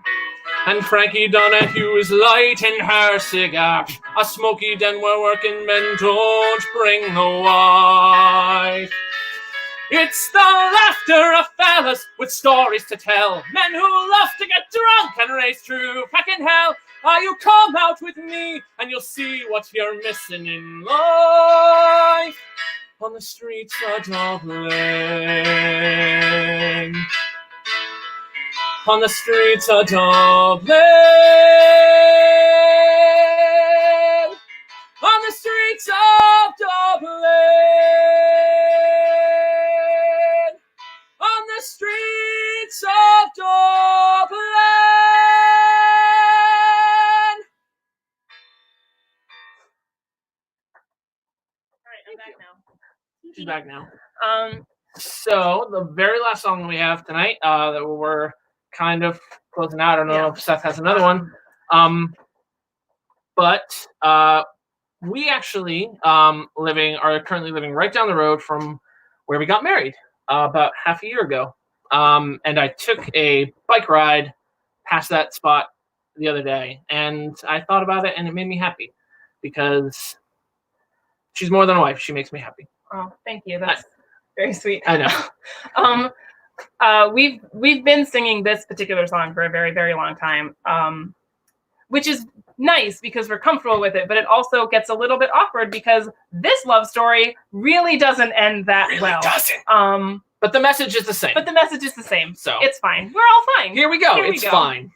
and Frankie Donahue is lighting her cigar. A smoky den where working men don't bring the wife. It's the laughter of fellas with stories to tell, men who love to get drunk and race through fucking hell. You come out with me and you'll see what you're missing in life on the streets of Dublin. On the streets of Dublin. On the streets of Dublin. On the streets of Dublin. back now. So the very last song we have tonight, that we're kind of closing out. I don't know if Seth has another one. But we actually are currently living right down the road from where we got married about half a year ago. And I took a bike ride past that spot the other day, and I thought about it, and it made me happy because she's more than a wife. She makes me happy. Oh, thank you. That's very sweet. I know. We've been singing this particular song for a very, very long time, which is nice because we're comfortable with it, but it also gets a little bit awkward because this love story really doesn't end that well. Doesn't. But the message is the same. So it's fine. We're all fine. Here we go. It's fine.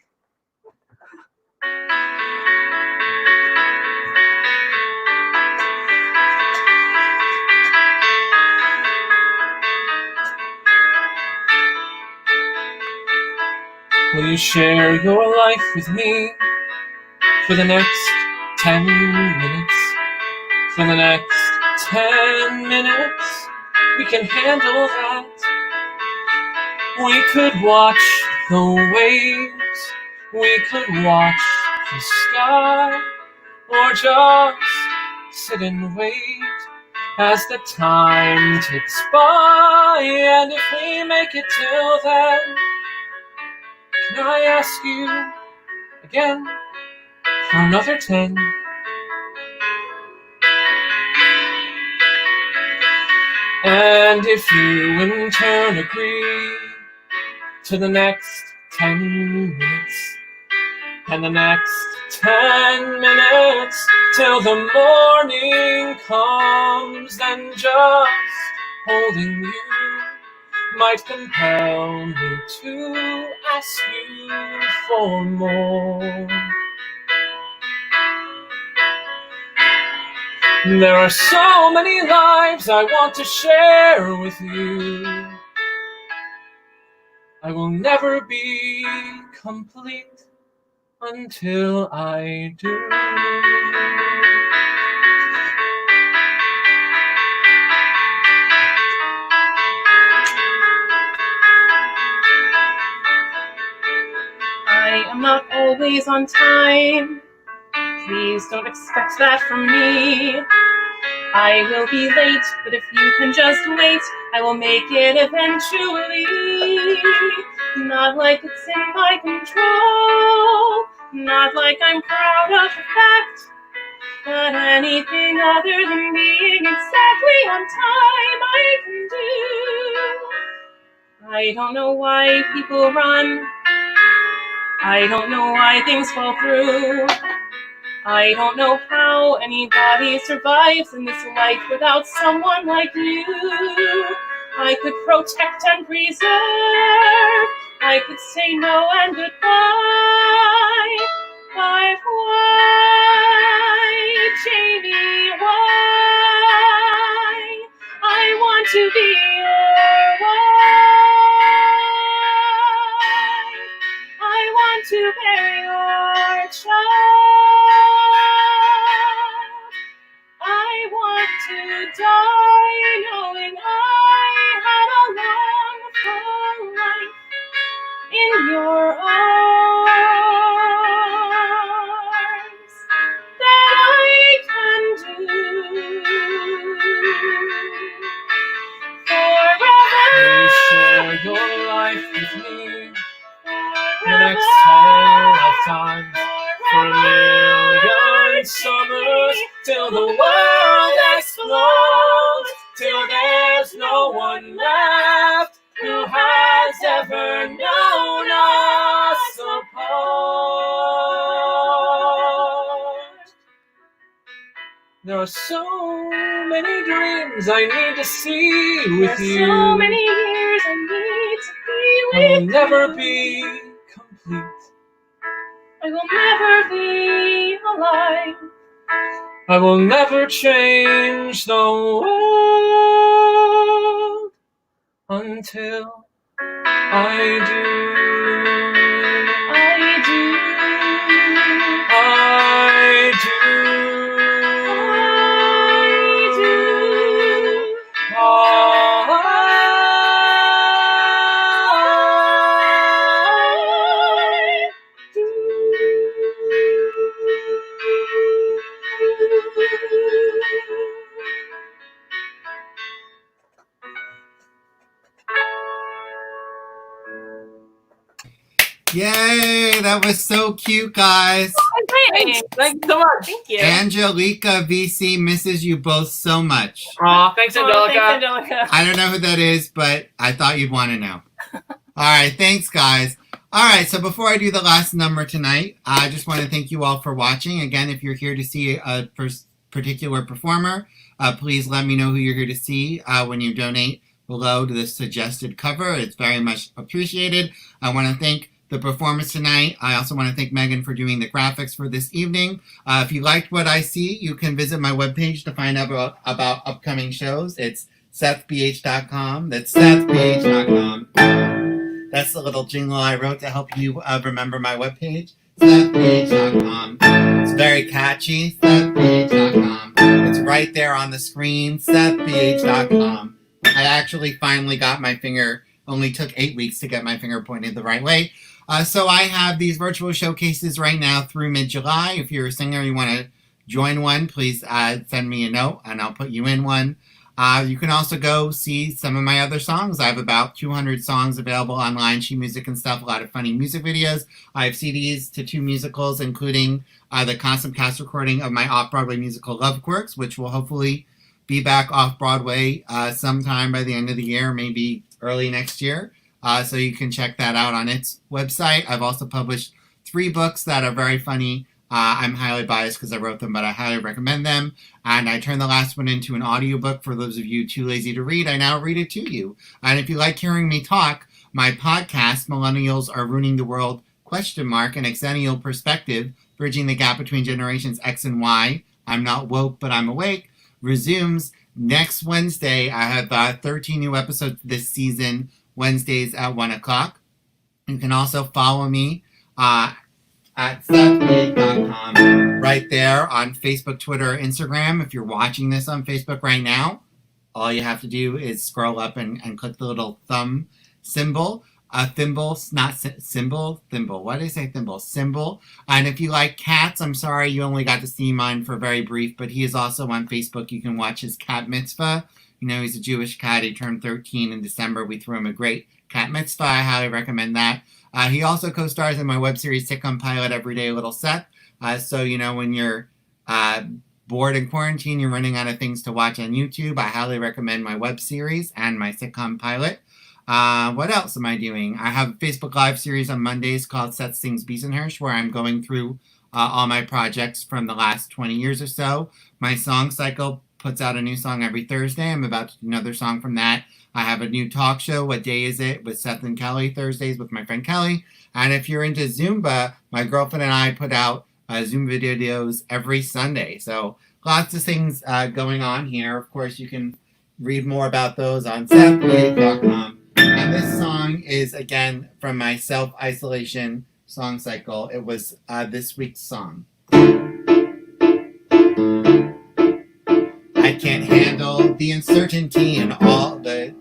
Will you share your life with me for the next 10 minutes? For the next 10 minutes, we can handle that. We could watch the waves, we could watch the sky, or just sit and wait as the time ticks by. And if we make it till then, can I ask you again for another 10? And if you in turn agree to the next 10 minutes, and the next 10 minutes till the morning comes, then just holding you might compel me to ask you for more. There are so many lives I want to share with you. I will never be complete until I do. I am not always on time. Please don't expect that from me. I will be late, but if you can just wait, I will make it eventually. Not like it's in my control, not like I'm proud of the fact, but anything other than being exactly on time I can do. I don't know why people run. I don't know why things fall through. I don't know how anybody survives in this life without someone like you. I could protect and preserve. I could say no and goodbye. But why, Jamie, why? I want to be your wife. I want to bear your child. I want to die knowing I had a long, full life in your arms that I can do forever. Will you share your life with me for the next 10 lifetimes, for a million summers, till the world explodes, till there's no one left who has ever known us apart. There are so many dreams I need to see with you. There's so many years I need to be with you. I will never be complete. I will never be alive. I will never change the world until I do. I do. I do. I do. Yay! That was so cute, guys. Thanks so much. Thank you. Angelica VC misses you both so much. Aw, thanks, Angelica. Thanks, Angelica. I don't know who that is, but I thought you'd want to know. All right, thanks, guys. All right, so before I do the last number tonight, I just want to thank you all for watching. Again, if you're here to see a particular performer, please let me know who you're here to see when you donate below to the suggested cover. It's very much appreciated. I want to thank the performance tonight. I also want to thank Megan for doing the graphics for this evening. If you liked what I see, you can visit my webpage to find out about upcoming shows. It's SETH'S.com. That's SETH'S.com. That's the little jingle I wrote to help you remember my webpage. SETH'S.com. It's very catchy. SETH'S.com. It's right there on the screen. SETH'S.com. I actually finally got my finger. Only took 8 weeks to get my finger pointed the right way. So I have these virtual showcases right now through mid-July. If you're a singer and you want to join one, please send me a note and I'll put you in one. You can also go see some of my other songs. I have about 200 songs available online, sheet music and stuff, a lot of funny music videos. I have CDs to 2 musicals, including the concept cast recording of my off-Broadway musical Love Quirks, which will hopefully be back off-Broadway sometime by the end of the year, maybe early next year. So you can check that out on its website. I've also published 3 books that are very funny. I'm highly biased because I wrote them, but I highly recommend them. And I turned the last one into an audiobook for those of you too lazy to read. I now read it to you. And if you like hearing me talk, my podcast, Millennials Are Ruining the World, an Exennial Perspective, Bridging the Gap Between Generations X and Y, I'm Not Woke, But I'm Awake, resumes next Wednesday. I have 13 new episodes this season, Wednesdays at 1 o'clock. You can also follow me at SETH'S.com right there on Facebook, Twitter, Instagram. If you're watching this on Facebook right now, all you have to do is scroll up and click the little thumb symbol. Thimble, not symbol, thimble. Why did I say thimble? Symbol. And if you like cats, I'm sorry you only got to see mine for very brief, but he is also on Facebook. You can watch his cat mitzvah. You know, he's a Jewish cat. He turned 13 in December. We threw him a great cat mitzvah. I highly recommend that. He also co-stars in my web series sitcom pilot Everyday Little Seth. So, you know, when you're bored in quarantine, you're running out of things to watch on YouTube, I highly recommend my web series and my sitcom pilot. What else am I doing? I have a Facebook Live series on Mondays called Seth Sings Bisen-Hersh, where I'm going through all my projects from the last 20 years or so. My song cycle puts out a new song every Thursday. I'm about to do another song from that. I have a new talk show, What Day Is It, with Seth and Kelly, Thursdays with my friend Kelly. And if you're into Zumba, my girlfriend and I put out Zumba videos every Sunday. So lots of things going on here. Of course, you can read more about those on SETH'S.com. And this song is, again, from my self-isolation song cycle. It was this week's song. I can't handle the uncertainty and all the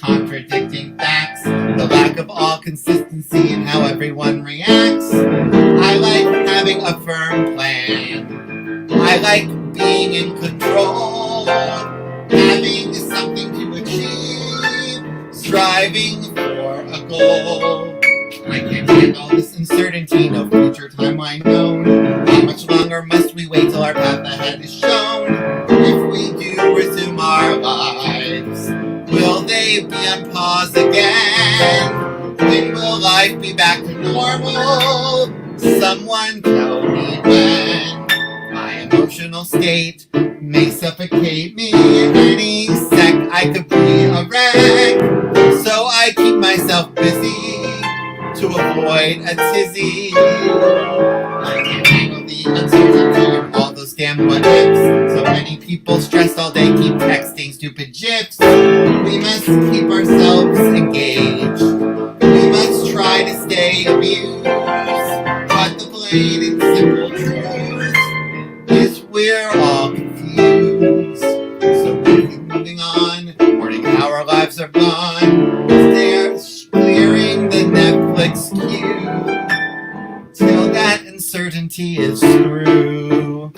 contradicting facts, the lack of all consistency in how everyone reacts. I like having a firm plan. I like being in control, having something to achieve, striving for a goal. I can't handle this uncertainty, no future timeline known. How much longer must we wait till our path ahead is shown? If we do resume our lives, will they be on pause again? When will life be back to normal? Someone tell me when. My emotional state may suffocate me. Any sec I could be a wreck. So I keep myself busy to avoid a tizzy. I can't handle the uncertainty of all those damn what ifs. So many people stressed all day keep texting stupid gifs. We must keep ourselves engaged. We must try to stay amused. But the plain and simple truth is we're all confused. So we keep moving on, mourning how our lives are gone. They're clearing the Netflix queue till that uncertainty is through.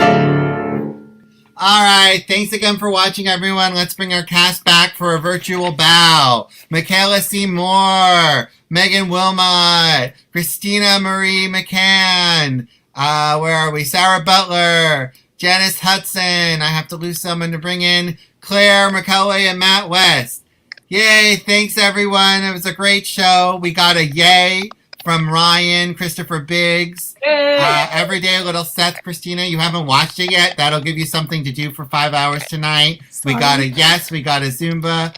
Alright, thanks again for watching, everyone. Let's bring our cast back for a virtual bow. Michaela C. Moore, Megan Wilmot, Christina Marie McCann, where are we? Sarah Butler, Janice Hudson. I have to lose someone to bring in Claire McKelway and Matt West. Yay, thanks everyone. It was a great show. We got a yay from Ryan, Christopher Biggs. Everyday Little Seth, Christina. You haven't watched it yet. That'll give you something to do for 5 hours tonight. We got a yes. We got a Zumba.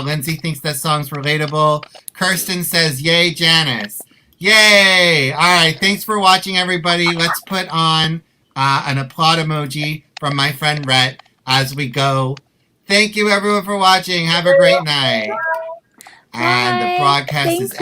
Lindsay thinks that song's relatable. Kirsten says, yay, Janice. Yay. All right. Thanks for watching, everybody. Let's put on an applaud emoji from my friend Rhett as we go. Thank you, everyone, for watching. Have a great night. And the broadcast is